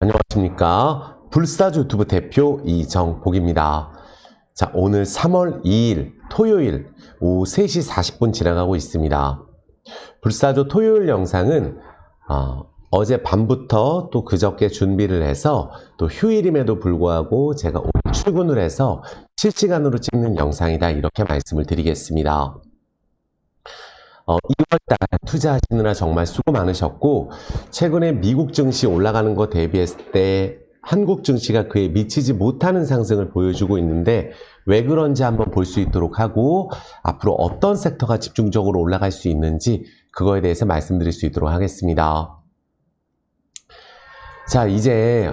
안녕하십니까. 불사조 유튜브 대표 이정복입니다. 자, 오늘 3월 2일 토요일 오후 3시 40분 지나가고 있습니다. 불사조 토요일 영상은 어제 밤부터 또 그저께 준비를 해서 또 휴일임에도 불구하고 제가 오늘 출근을 해서 실시간으로 찍는 영상이다 이렇게 말씀을 드리겠습니다. 2월달 투자하시느라 정말 수고 많으셨고 최근에 미국 증시 올라가는 거 대비했을 때 한국 증시가 그에 미치지 못하는 상승을 보여주고 있는데 왜 그런지 한번 볼 수 있도록 하고 앞으로 어떤 섹터가 집중적으로 올라갈 수 있는지 그거에 대해서 말씀드릴 수 있도록 하겠습니다. 자, 이제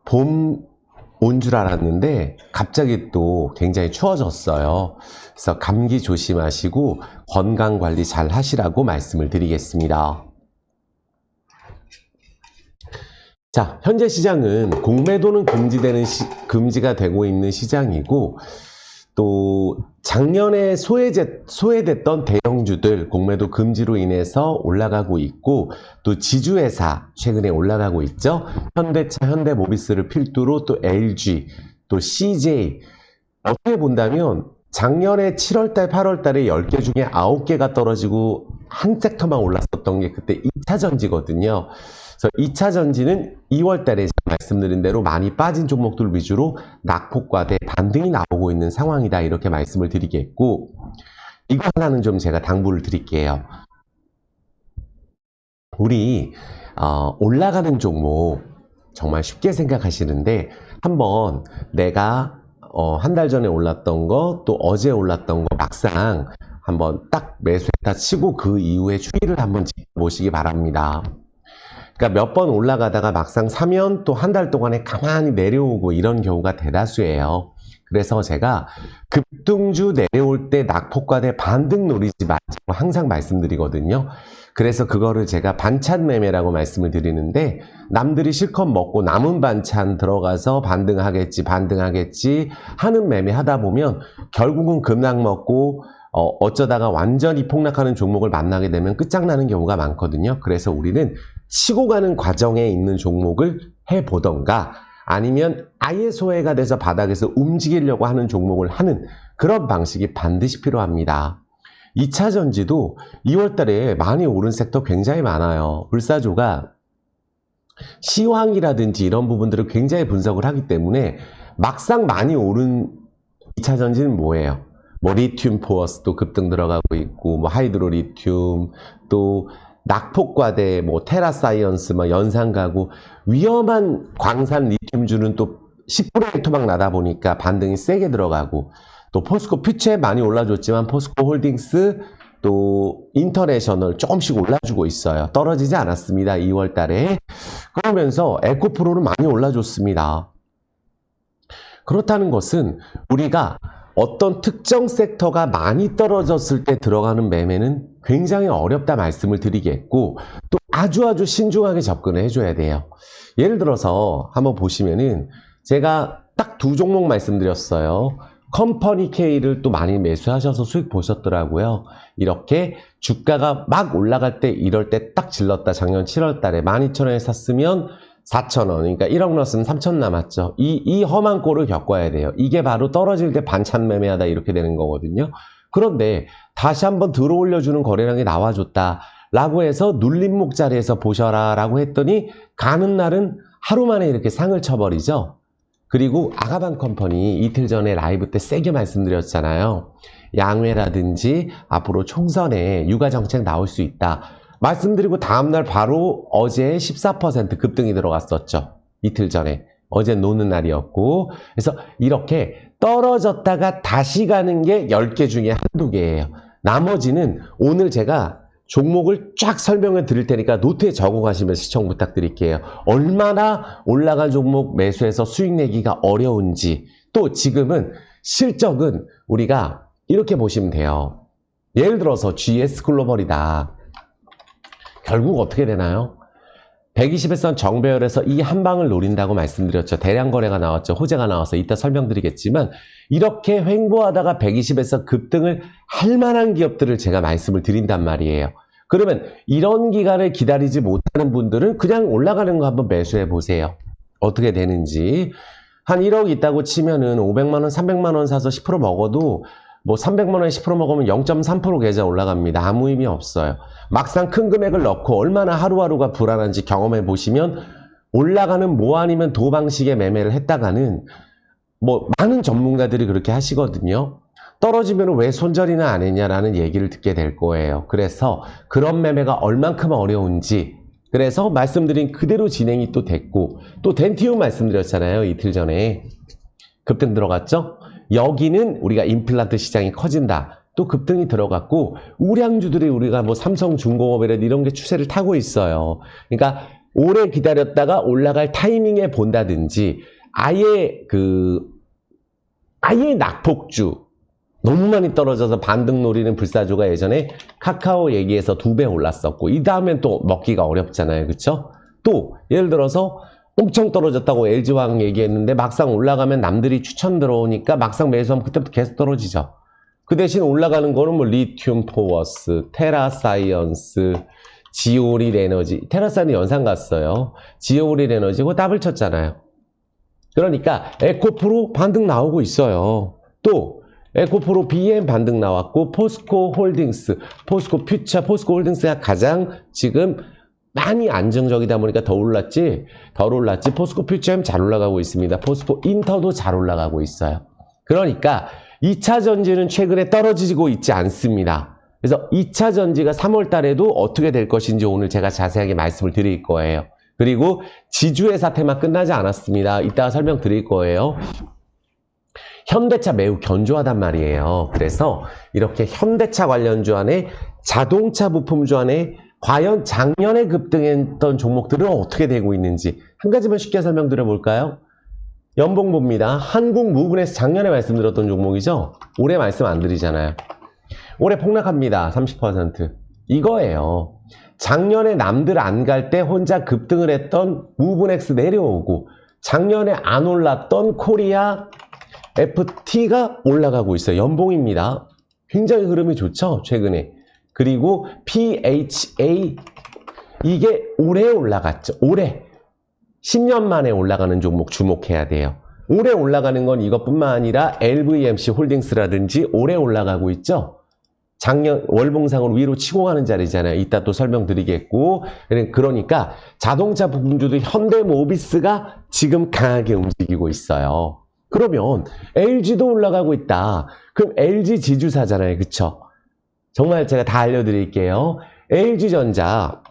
봄 온 줄 알았는데 갑자기 또 굉장히 추워졌어요. 그래서 감기 조심하시고 건강관리 잘 하시라고 말씀을 드리겠습니다. 자, 현재 시장은 공매도는 금지가 되고 있는 시장이고 또 작년에 소외됐던 대형주들 공매도 금지로 인해서 올라가고 있고 또 지주회사 최근에 올라가고 있죠. 현대차, 현대모비스를 필두로 또 LG, 또 CJ 어떻게 본다면 작년에 7월달, 8월달에 10개 중에 9개가 떨어지고 한 섹터만 올랐었던 게 그때 2차전지거든요. 그래서 2차전지는 2월달에 말씀드린 대로 많이 빠진 종목들 위주로 낙폭과대 반등이 나오고 있는 상황이다 이렇게 말씀을 드리겠고 이거 하나는 좀 제가 당부를 드릴게요. 우리 올라가는 종목 정말 쉽게 생각하시는데 한번 내가 한 달 전에 올랐던 거 또 어제 올랐던 거 막상 한번 딱 매수했다 치고 그 이후에 추이를 한번 지켜보시기 바랍니다. 그러니까 몇 번 올라가다가 막상 사면 또 한 달 동안에 가만히 내려오고 이런 경우가 대다수예요. 그래서 제가 급등주 내려올 때 낙폭과대 반등 노리지 말자고 항상 말씀드리거든요. 그래서 그거를 제가 반찬 매매라고 말씀을 드리는데 남들이 실컷 먹고 남은 반찬 들어가서 반등하겠지 하는 매매 하다 보면 결국은 급락 먹고 어쩌다가 완전히 폭락하는 종목을 만나게 되면 끝장나는 경우가 많거든요. 그래서 우리는 치고 가는 과정에 있는 종목을 해보던가 아니면 아예 소외가 돼서 바닥에서 움직이려고 하는 종목을 하는 그런 방식이 반드시 필요합니다. 2차전지도 2월달에 많이 오른 섹터 굉장히 많아요. 불사조가 시황이라든지 이런 부분들을 굉장히 분석을 하기 때문에 막상 많이 오른 2차전지는 뭐예요? 뭐 리튬 포어스도 급등 들어가고 있고 뭐 하이드로 리튬 또 낙폭과대 뭐 테라사이언스 뭐 연산가구 위험한 광산 리튬주는 또 10분의 1 토막 나다 보니까 반등이 세게 들어가고 또 포스코 퓨처에 많이 올라줬지만 포스코 홀딩스 또 인터내셔널 조금씩 올라주고 있어요. 떨어지지 않았습니다. 2월 달에. 그러면서 에코프로는 많이 올라줬습니다. 그렇다는 것은 우리가 어떤 특정 섹터가 많이 떨어졌을 때 들어가는 매매는 굉장히 어렵다 말씀을 드리겠고 또 아주 신중하게 접근을 해줘야 돼요. 예를 들어서 한번 보시면은 제가 딱 두 종목 말씀드렸어요. 컴퍼니 K를 또 많이 매수하셔서 수익 보셨더라고요. 이렇게 주가가 막 올라갈 때 이럴 때 딱 질렀다. 작년 7월 달에 12,000원에 샀으면 4,000원, 그러니까 1억 넣었으면 3,000 남았죠. 이 험한 꼴을 겪어야 돼요. 이게 바로 떨어질 때 반찬 매매하다 이렇게 되는 거거든요. 그런데 다시 한번 들어올려주는 거래량이 나와줬다 라고 해서 눌림목 자리에서 보셔라 라고 했더니 가는 날은 하루 만에 이렇게 상을 쳐버리죠. 그리고 아가반 컴퍼니 이틀 전에 라이브 때 세게 말씀드렸잖아요. 양회라든지 앞으로 총선에 육아정책 나올 수 있다. 말씀드리고 다음날 바로 어제 14% 급등이 들어갔었죠. 이틀 전에. 어제 노는 날이었고. 그래서 이렇게 떨어졌다가 다시 가는 게 10개 중에 한두 개예요. 나머지는 오늘 제가 종목을 쫙 설명해 드릴 테니까 노트에 적어 가시면서 시청 부탁드릴게요. 얼마나 올라간 종목 매수해서 수익 내기가 어려운지 또 지금은 실적은 우리가 이렇게 보시면 돼요. 예를 들어서 GS글로벌이다. 결국 어떻게 되나요? 120일선 정배열에서 이 한 방을 노린다고 말씀드렸죠. 대량 거래가 나왔죠. 호재가 나와서 이따 설명드리겠지만 이렇게 횡보하다가 120에서 급등을 할 만한 기업들을 제가 말씀을 드린단 말이에요. 그러면 이런 기간을 기다리지 못한 하는 분들은 그냥 올라가는 거 한번 매수해 보세요. 어떻게 되는지. 한 1억 있다고 치면은 500만 원, 300만 원 사서 10% 먹어도 뭐 300만 원에 10% 먹으면 0.3% 계좌 올라갑니다. 아무 의미 없어요. 막상 큰 금액을 넣고 얼마나 하루하루가 불안한지 경험해 보시면 올라가는 뭐 아니면 도 방식의 매매를 했다가는 뭐 많은 전문가들이 그렇게 하시거든요. 떨어지면 왜 손절이나 안 했냐라는 얘기를 듣게 될 거예요. 그래서 그런 매매가 얼만큼 어려운지 그래서 말씀드린 그대로 진행이 또 됐고 또 덴티움 말씀드렸잖아요. 이틀 전에 급등 들어갔죠. 여기는 우리가 임플란트 시장이 커진다. 또 급등이 들어갔고 우량주들이 우리가 뭐 삼성중공업이라든 이런 게 추세를 타고 있어요. 그러니까 오래 기다렸다가 올라갈 타이밍에 본다든지 아예 낙폭주 너무 많이 떨어져서 반등 노리는 불사조가 예전에 카카오 얘기해서 2배 올랐었고 이 다음엔 또 먹기가 어렵잖아요. 그쵸? 또 예를 들어서 엄청 떨어졌다고 LG화학 얘기했는데 막상 올라가면 남들이 추천 들어오니까 막상 매수하면 그때부터 계속 떨어지죠. 그 대신 올라가는 거는 뭐 리튬 포워스, 테라사이언스, 지오릴 에너지, 테라사이언스 연상 갔어요. 지오릴 에너지 그거 더블 쳤잖아요. 그러니까 에코프로 반등 나오고 있어요. 또 에코프로 BM 반등 나왔고 포스코 홀딩스, 포스코 퓨처, 포스코 홀딩스가 가장 지금 많이 안정적이다 보니까 덜 올랐지 포스코 퓨처엠 잘 올라가고 있습니다. 포스코 인터도 잘 올라가고 있어요. 그러니까 2차 전지는 최근에 떨어지고 있지 않습니다. 그래서 2차 전지가 3월 달에도 어떻게 될 것인지 오늘 제가 자세하게 말씀을 드릴 거예요. 그리고 지주의 사태만 끝나지 않았습니다. 이따가 설명드릴 거예요. 현대차 매우 견조하단 말이에요. 그래서 이렇게 현대차 관련주 안에 자동차 부품주 안에 과연 작년에 급등했던 종목들은 어떻게 되고 있는지 한 가지만 쉽게 설명드려 볼까요? 연봉봅니다. 한국무브에서 작년에 말씀드렸던 종목이죠. 올해 말씀 안 드리잖아요. 올해 폭락합니다. 30%. 이거예요. 작년에 남들 안 갈 때 혼자 급등을 했던 무브넥스 내려오고 작년에 안 올랐던 코리아 FT가 올라가고 있어요. 연봉입니다. 굉장히 흐름이 좋죠. 최근에. 그리고 PHA 이게 올해 올라갔죠. 올해 10년 만에 올라가는 종목 주목해야 돼요. 올해 올라가는 건 이것뿐만 아니라 LVMC 홀딩스라든지 올해 올라가고 있죠. 작년 월봉상으로 위로 치고 가는 자리잖아요. 이따 또 설명드리겠고 그러니까 자동차 부품주도 현대모비스가 지금 강하게 움직이고 있어요. 그러면 LG도 올라가고 있다. 그럼 LG 지주사잖아요. 그쵸? 정말 제가 다 알려드릴게요. LG전자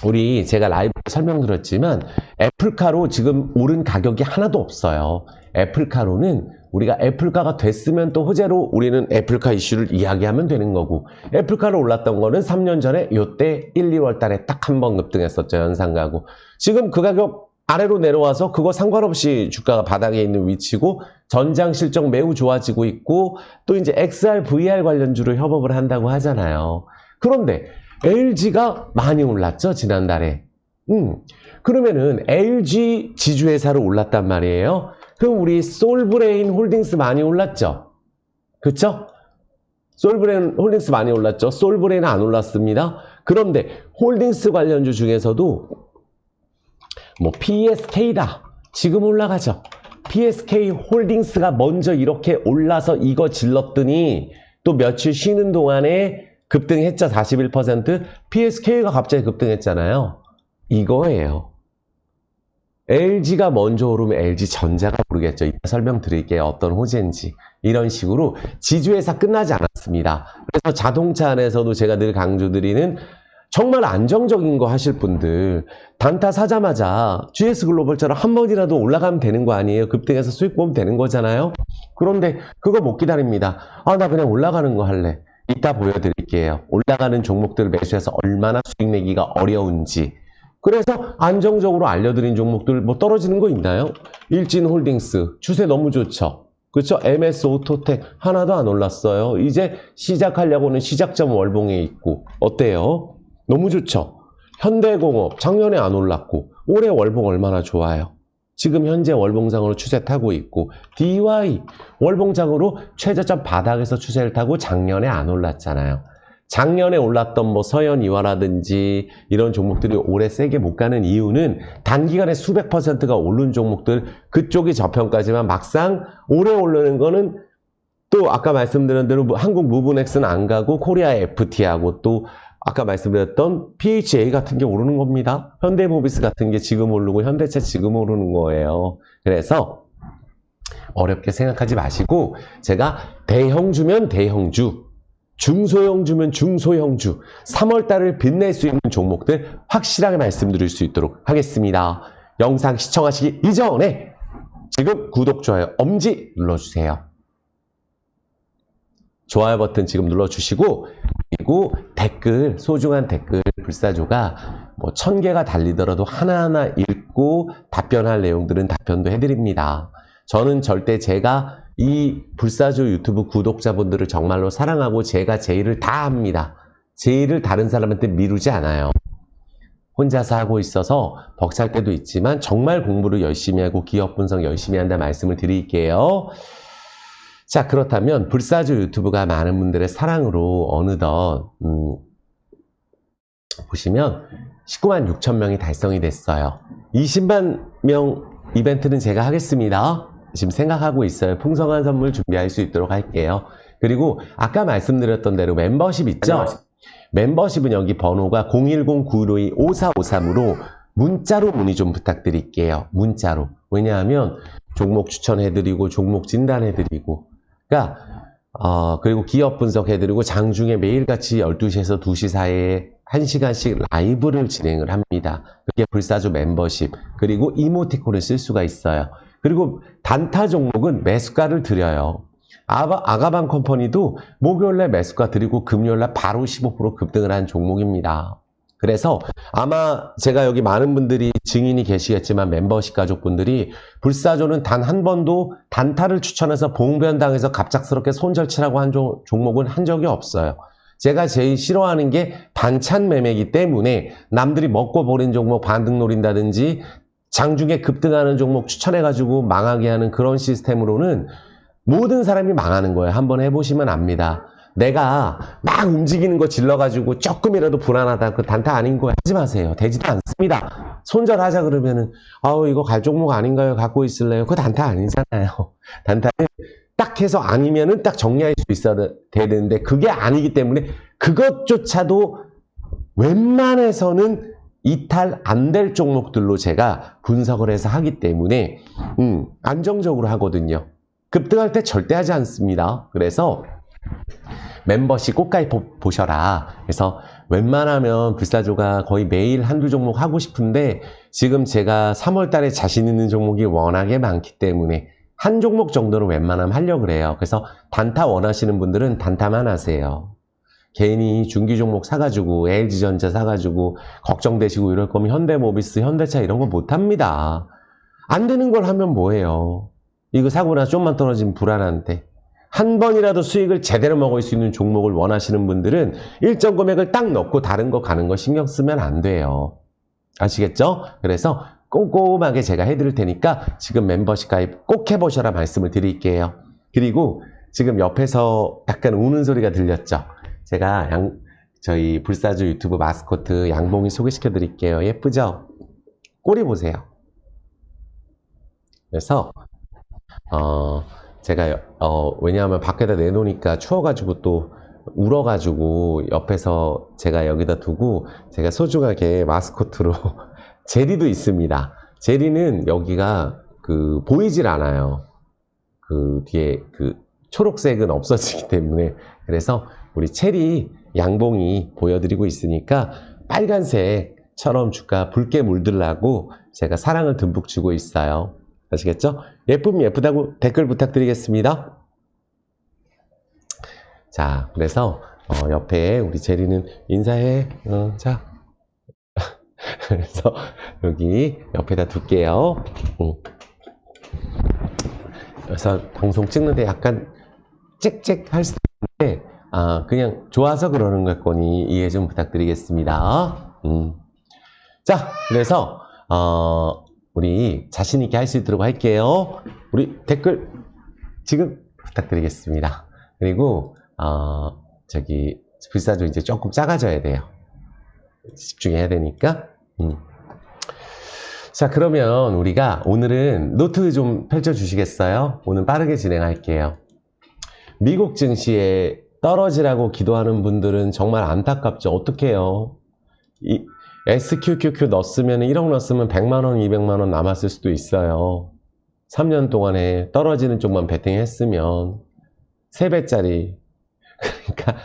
우리 제가 라이브 설명드렸지만 애플카로 지금 오른 가격이 하나도 없어요. 애플카로는 우리가 애플카가 됐으면 또 호재로 우리는 애플카 이슈를 이야기하면 되는 거고 애플카로 올랐던 거는 3년 전에 요때 1, 2월 달에 딱 한 번 급등했었죠. 연상가고 지금 그 가격 아래로 내려와서 그거 상관없이 주가가 바닥에 있는 위치고 전장 실적 매우 좋아지고 있고 또 이제 XR, VR 관련주로 협업을 한다고 하잖아요. 그런데 LG가 많이 올랐죠, 지난달에. 그러면은 LG 지주회사로 올랐단 말이에요. 그럼 우리 솔브레인 홀딩스 많이 올랐죠? 그쵸? 솔브레인 홀딩스 많이 올랐죠? 솔브레인은 안 올랐습니다. 그런데 홀딩스 관련주 중에서도 뭐 PSK다. 지금 올라가죠. PSK 홀딩스가 먼저 이렇게 올라서 이거 질렀더니 또 며칠 쉬는 동안에 급등했죠. 41%. PSK가 갑자기 급등했잖아요. 이거예요. LG가 먼저 오르면 LG전자가 오르겠죠. 이따 설명드릴게요. 어떤 호재인지. 이런 식으로 지주회사 끝나지 않았습니다. 그래서 자동차 안에서도 제가 늘 강조드리는 정말 안정적인 거 하실 분들 단타 사자마자 GS글로벌처럼 한 번이라도 올라가면 되는 거 아니에요? 급등해서 수익 보면 되는 거잖아요. 그런데 그거 못 기다립니다. 나 그냥 올라가는 거 할래. 이따 보여드릴게요. 올라가는 종목들을 매수해서 얼마나 수익 내기가 어려운지. 그래서 안정적으로 알려드린 종목들 뭐 떨어지는 거 있나요? 일진홀딩스 추세 너무 좋죠. 그렇죠? MS 오토텍 하나도 안 올랐어요. 이제 시작하려고는 시작점 월봉에 있고 어때요? 너무 좋죠. 현대공업 작년에 안 올랐고 올해 월봉 얼마나 좋아요. 지금 현재 월봉장으로 추세 타고 있고 DY 월봉장으로 최저점 바닥에서 추세를 타고 작년에 안 올랐잖아요. 작년에 올랐던 뭐 서현이화라든지 이런 종목들이 올해 세게 못 가는 이유는 단기간에 수백 %가 오른 종목들 그쪽이 저평가지만 막상 올해 오르는 거는 또 아까 말씀드린 대로 한국 무브넥스는 안 가고 코리아 FT하고 또 아까 말씀드렸던 PHA 같은 게 오르는 겁니다. 현대모비스 같은 게 지금 오르고 현대차 지금 오르는 거예요. 그래서 어렵게 생각하지 마시고 제가 대형주면 대형주, 중소형주면 중소형주, 3월달을 빛낼 수 있는 종목들 확실하게 말씀드릴 수 있도록 하겠습니다. 영상 시청하시기 이전에 지금 구독, 좋아요, 엄지 눌러주세요. 좋아요 버튼 지금 눌러주시고 그리고 댓글, 소중한 댓글 불사조가 뭐 1000개가 달리더라도 하나하나 읽고 답변할 내용들은 답변도 해드립니다. 저는 절대 제가 이 불사조 유튜브 구독자분들을 정말로 사랑하고 제가 제 일을 다 합니다. 제 일을 다른 사람한테 미루지 않아요. 혼자서 하고 있어서 벅찰 때도 있지만 정말 공부를 열심히 하고 기업 분석 열심히 한다 말씀을 드릴게요. 자, 그렇다면 불사조 유튜브가 많은 분들의 사랑으로 어느덧 보시면 19만 6천 명이 달성이 됐어요. 20만 명 이벤트는 제가 하겠습니다. 지금 생각하고 있어요. 풍성한 선물 준비할 수 있도록 할게요. 그리고 아까 말씀드렸던 대로 멤버십 있죠? 멤버십은 여기 번호가 010-9152-5453으로 문자로 문의 좀 부탁드릴게요. 문자로. 왜냐하면 종목 추천해드리고 종목 진단해드리고 그러니까 그리고 기업 분석해드리고 장중에 매일같이 12시에서 2시 사이에 1시간씩 라이브를 진행을 합니다. 그게 불사조 멤버십 그리고 이모티콘을 쓸 수가 있어요. 그리고 단타 종목은 매수가를 드려요. 아가방 컴퍼니도 목요일날 매수가 드리고 금요일날 바로 15% 급등을 한 종목입니다. 그래서 아마 제가 여기 많은 분들이 증인이 계시겠지만 멤버십 가족분들이 불사조는 단 한 번도 단타를 추천해서 봉변당해서 갑작스럽게 손절치라고 한 종목은 한 적이 없어요. 제가 제일 싫어하는 게 반찬 매매이기 때문에 남들이 먹고 버린 종목 반등 노린다든지 장중에 급등하는 종목 추천해가지고 망하게 하는 그런 시스템으로는 모든 사람이 망하는 거예요. 한번 해보시면 압니다. 내가 막 움직이는 거 질러가지고 조금이라도 불안하다. 그 단타 아닌 거 하지 마세요. 되지도 않습니다. 손절하자 그러면은 아우 이거 갈 종목 아닌가요? 갖고 있을래요? 그거 단타 아니잖아요. 단타는 딱 해서 아니면은 딱 정리할 수 있어야 되는데 그게 아니기 때문에 그것조차도 웬만해서는 이탈 안 될 종목들로 제가 분석을 해서 하기 때문에 안정적으로 하거든요. 급등할 때 절대 하지 않습니다. 그래서 멤버십 꼭 가입보셔라. 그래서 웬만하면 불사조가 거의 매일 한두 종목 하고 싶은데 지금 제가 3월 달에 자신 있는 종목이 워낙에 많기 때문에 한 종목 정도는 웬만하면 하려고 그래요. 그래서 단타 원하시는 분들은 단타만 하세요. 괜히 중기 종목 사가지고 LG전자 사가지고 걱정되시고 이럴 거면 현대모비스, 현대차 이런 거 못합니다. 안 되는 걸 하면 뭐해요. 이거 사고 나서 좀만 떨어지면 불안한데 한 번이라도 수익을 제대로 먹을 수 있는 종목을 원하시는 분들은 일정 금액을 딱 넣고 다른 거 가는 거 신경 쓰면 안 돼요. 아시겠죠? 그래서 꼼꼼하게 제가 해드릴 테니까 지금 멤버십 가입 꼭 해보셔라 말씀을 드릴게요. 그리고 지금 옆에서 약간 우는 소리가 들렸죠? 제가 저희 불사조 유튜브 마스코트 양봉이 소개시켜 드릴게요. 예쁘죠? 꼬리 보세요. 그래서 제가 왜냐하면 밖에다 내놓으니까 추워가지고 또 울어가지고 옆에서 제가 여기다 두고 제가 소중하게 마스코트로 제리도 있습니다. 제리는 여기가 보이질 않아요. 그 뒤에 초록색은 없어지기 때문에 그래서 우리 체리 양봉이 보여드리고 있으니까 빨간색처럼 줄까 붉게 물들라고 제가 사랑을 듬뿍 주고 있어요. 아시겠죠? 예쁘면 예쁘다고 댓글 부탁드리겠습니다. 자, 그래서 옆에 우리 제리는 인사해. 자, 그래서 여기 옆에다 둘게요. 그래서 방송 찍는데 약간 짹짹할 수도 있는데 그냥 좋아서 그러는 걸 거니 이해 좀 부탁드리겠습니다. 자, 그래서 우리 자신 있게 할 수 있도록 할게요. 우리 댓글 지금 부탁드리겠습니다. 그리고 저기 불사조 이제 조금 작아져야 돼요. 집중해야 되니까. 자, 그러면 우리가 오늘은 노트 좀 펼쳐주시겠어요? 오늘 빠르게 진행할게요. 미국 증시에 떨어지라고 기도하는 분들은 정말 안타깝죠. 어떡해요? 이 SQQQ 넣었으면 1억 넣었으면 100만원, 200만원 남았을 수도 있어요. 3년 동안에 떨어지는 쪽만 베팅했으면 3배짜리. 그러니까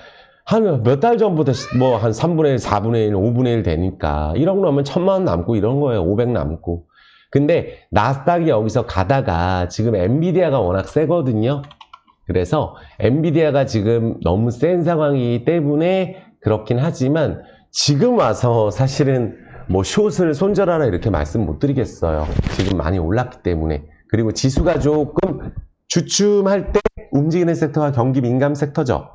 한 몇 달 전부터 뭐 한 3분의 1, 4분의 1, 5분의 1 되니까 1억 넣으면 1000만원 남고 이런 거예요. 500 남고. 근데 나스닥이 여기서 가다가 지금 엔비디아가 워낙 세거든요. 그래서 엔비디아가 지금 너무 센 상황이기 때문에 그렇긴 하지만 지금 와서 사실은 뭐 숏을 손절하라 이렇게 말씀 못 드리겠어요. 지금 많이 올랐기 때문에. 그리고 지수가 조금 주춤할 때 움직이는 섹터가 경기 민감 섹터죠.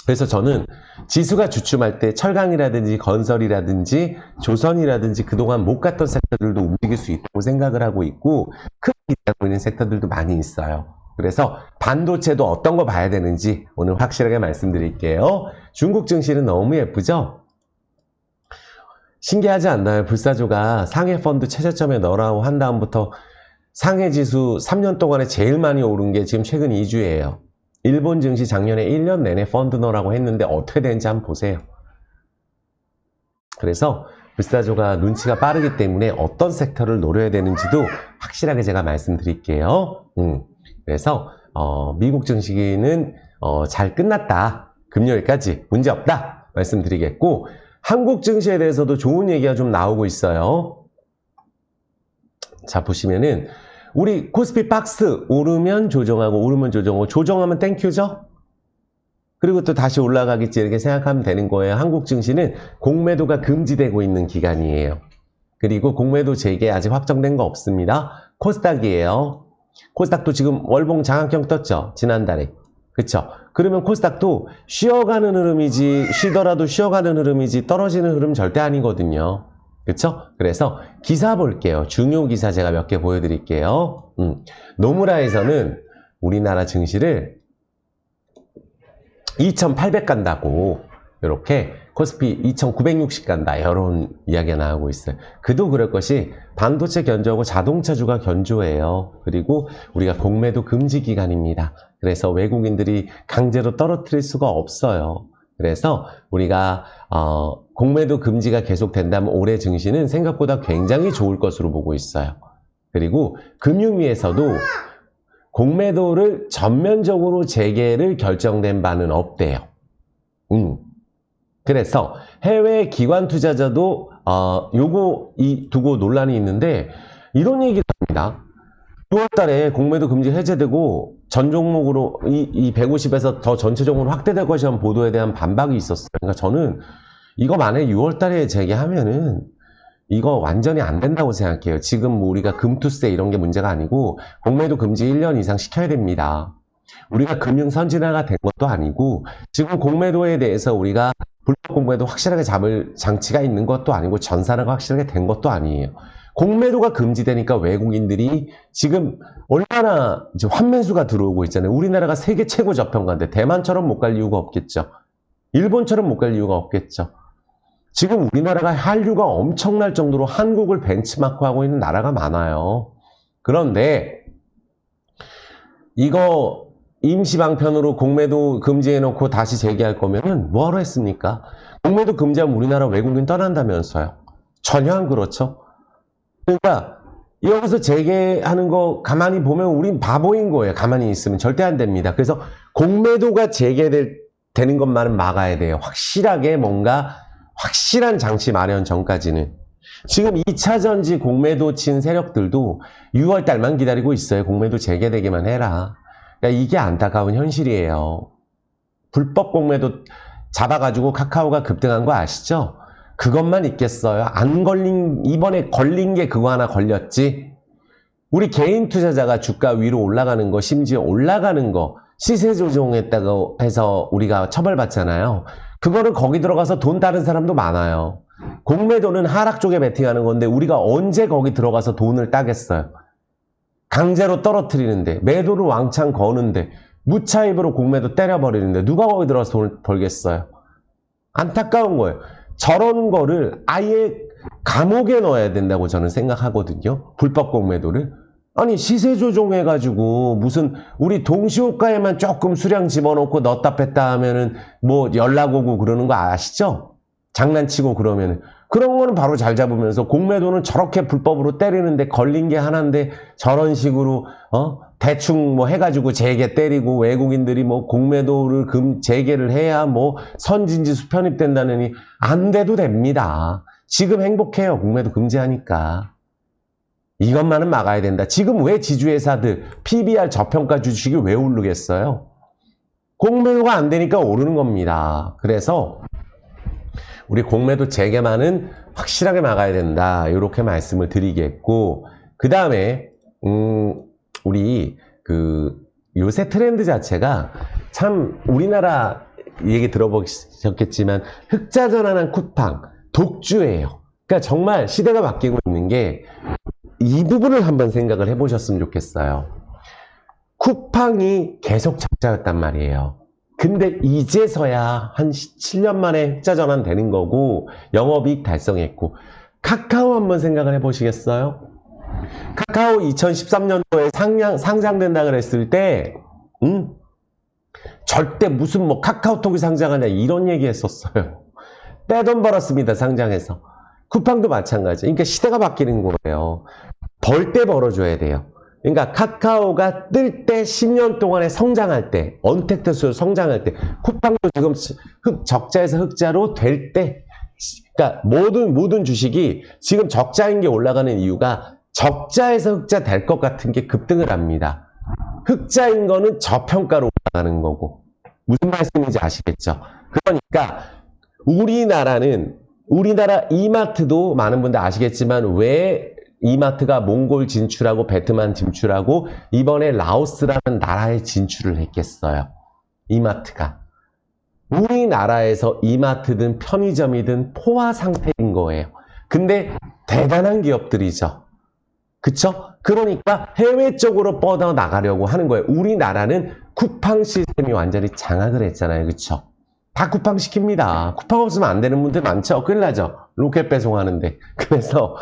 그래서 저는 지수가 주춤할 때 철강이라든지 건설이라든지 조선이라든지 그동안 못 갔던 섹터들도 움직일 수 있다고 생각을 하고 있고 크게 기대하고 있는 섹터들도 많이 있어요. 그래서 반도체도 어떤 거 봐야 되는지 오늘 확실하게 말씀드릴게요. 중국 증시는 너무 예쁘죠? 신기하지 않나요? 불사조가 상해 펀드 최저점에 넣으라고 한 다음부터 상해 지수 3년 동안에 제일 많이 오른 게 지금 최근 2주예요. 일본 증시 작년에 1년 내내 펀드 넣으라고 했는데 어떻게 되는지 한번 보세요. 그래서 불사조가 눈치가 빠르기 때문에 어떤 섹터를 노려야 되는지도 확실하게 제가 말씀드릴게요. 그래서 미국 증시는 잘 끝났다. 금요일까지 문제없다 말씀드리겠고 한국 증시에 대해서도 좋은 얘기가 좀 나오고 있어요. 자, 보시면은 우리 코스피 박스 오르면 조정하고 오르면 조정하고 조정하면 땡큐죠? 그리고 또 다시 올라가겠지 이렇게 생각하면 되는 거예요. 한국 증시는 공매도가 금지되고 있는 기간이에요. 그리고 공매도 재개 아직 확정된 거 없습니다. 코스닥이에요. 코스닥도 지금 월봉 장악형 떴죠? 지난달에. 그쵸? 그러면 코스닥도 쉬어가는 흐름이지 쉬더라도 쉬어가는 흐름이지 떨어지는 흐름 절대 아니거든요. 그쵸? 그래서 기사 볼게요. 중요 기사 제가 몇 개 보여드릴게요. 노무라에서는 우리나라 증시를 2800 간다고 이렇게 코스피 2960 간다 이런 이야기가 나오고 있어요. 그도 그럴 것이 반도체 견조하고 자동차주가 견조해요. 그리고 우리가 공매도 금지 기간입니다. 그래서 외국인들이 강제로 떨어뜨릴 수가 없어요. 그래서 우리가 공매도 금지가 계속된다면 올해 증시는 생각보다 굉장히 좋을 것으로 보고 있어요. 그리고 금융위에서도 공매도를 전면적으로 재개를 결정된 바는 없대요. 그래서 해외 기관 투자자도 요거 두고 논란이 있는데 이런 얘기를 합니다. 6월 달에 공매도 금지 해제되고 전 종목으로 이 150에서 더 전체적으로 확대될 것이라는 보도에 대한 반박이 있었어요. 그러니까 저는 이거 만약에 6월 달에 재개하면은 이거 완전히 안 된다고 생각해요. 지금 뭐 우리가 금투세 이런 게 문제가 아니고 공매도 금지 1년 이상 시켜야 됩니다. 우리가 금융 선진화가 된 것도 아니고 지금 공매도에 대해서 우리가 불법 공매도 확실하게 잡을 장치가 있는 것도 아니고 전산화가 확실하게 된 것도 아니에요. 공매도가 금지되니까 외국인들이 지금 얼마나 이제 환매수가 들어오고 있잖아요. 우리나라가 세계 최고 저평가인데 대만처럼 못 갈 이유가 없겠죠. 일본처럼 못 갈 이유가 없겠죠. 지금 우리나라가 한류가 엄청날 정도로 한국을 벤치마크하고 있는 나라가 많아요. 그런데 이거 임시방편으로 공매도 금지해놓고 다시 재개할 거면은 뭐하러 했습니까? 공매도 금지하면 우리나라 외국인 떠난다면서요. 전혀 안 그렇죠. 그러니까 여기서 재개하는 거 가만히 보면 우린 바보인 거예요. 가만히 있으면 절대 안 됩니다. 그래서 공매도가 재개되는 것만은 막아야 돼요. 확실하게 뭔가 확실한 장치 마련 전까지는. 지금 2차전지 공매도 친 세력들도 6월 달만 기다리고 있어요. 공매도 재개되기만 해라. 그러니까 이게 안타까운 현실이에요. 불법 공매도 잡아가지고 카카오가 급등한 거 아시죠? 그것만 있겠어요? 안 걸린, 이번에 걸린 게 그거 하나 걸렸지? 우리 개인 투자자가 주가 위로 올라가는 거, 심지어 올라가는 거, 시세 조정했다고 해서 우리가 처벌받잖아요. 그거를 거기 들어가서 돈 따는 사람도 많아요. 공매도는 하락 쪽에 베팅하는 건데 우리가 언제 거기 들어가서 돈을 따겠어요? 강제로 떨어뜨리는데, 매도를 왕창 거는데 무차입으로 공매도 때려버리는데 누가 거기 들어가서 돈을 벌겠어요? 안타까운 거예요. 저런 거를 아예 감옥에 넣어야 된다고 저는 생각하거든요. 불법 공매도를. 아니 시세 조종해가지고 무슨 우리 동시호가에만 조금 수량 집어넣고 넣었다 뺐다 하면은 뭐 연락 오고 그러는 거 아시죠? 장난치고 그러면은 그런 거는 바로 잘 잡으면서 공매도는 저렇게 불법으로 때리는데 걸린 게 하나인데 저런 식으로 대충 뭐 해가지고 재개 때리고 외국인들이 뭐 공매도를 재개를 해야 뭐 선진지수 편입된다느니 안 돼도 됩니다. 지금 행복해요. 공매도 금지하니까. 이것만은 막아야 된다. 지금 왜 지주회사들 PBR 저평가 주식이 왜 오르겠어요? 공매도가 안 되니까 오르는 겁니다. 그래서 우리 공매도 재개만은 확실하게 막아야 된다. 이렇게 말씀을 드리겠고, 그 다음에 우리 요새 트렌드 자체가 참 우리나라 얘기 들어보셨겠지만 흑자 전환한 쿠팡 독주예요. 그러니까 정말 시대가 바뀌고 있는 게 이 부분을 한번 생각을 해보셨으면 좋겠어요. 쿠팡이 계속 적자였단 말이에요. 근데 이제서야 한 7년 만에 흑자 전환되는 거고 영업이익 달성했고, 카카오 한번 생각을 해보시겠어요? 카카오 2013년도에 상장된다 그랬을 때 절대 무슨 뭐 카카오톡이 상장하냐 이런 얘기 했었어요. 떼돈 벌었습니다. 상장해서. 쿠팡도 마찬가지. 그러니까 시대가 바뀌는 거예요. 벌 때 벌어줘야 돼요. 그러니까 카카오가 뜰 때 10년 동안에 성장할 때, 언택트수로 성장할 때, 쿠팡도 지금 적자에서 흑자로 될 때, 그러니까 모든 주식이 지금 적자인 게 올라가는 이유가 적자에서 흑자 될 것 같은 게 급등을 합니다. 흑자인 거는 저평가로 올라가는 거고. 무슨 말씀인지 아시겠죠? 그러니까 우리나라 이마트도 많은 분들 아시겠지만 왜 이마트가 몽골 진출하고 베트남 진출하고 이번에 라오스라는 나라에 진출을 했겠어요. 이마트가. 우리나라에서 이마트든 편의점이든 포화 상태인 거예요. 근데 대단한 기업들이죠. 그쵸? 그러니까 해외 쪽으로 뻗어나가려고 하는 거예요. 우리나라는 쿠팡 시스템이 완전히 장악을 했잖아요. 그쵸? 다 쿠팡 시킵니다. 쿠팡 없으면 안 되는 분들 많죠? 큰일 나죠? 로켓 배송하는데. 그래서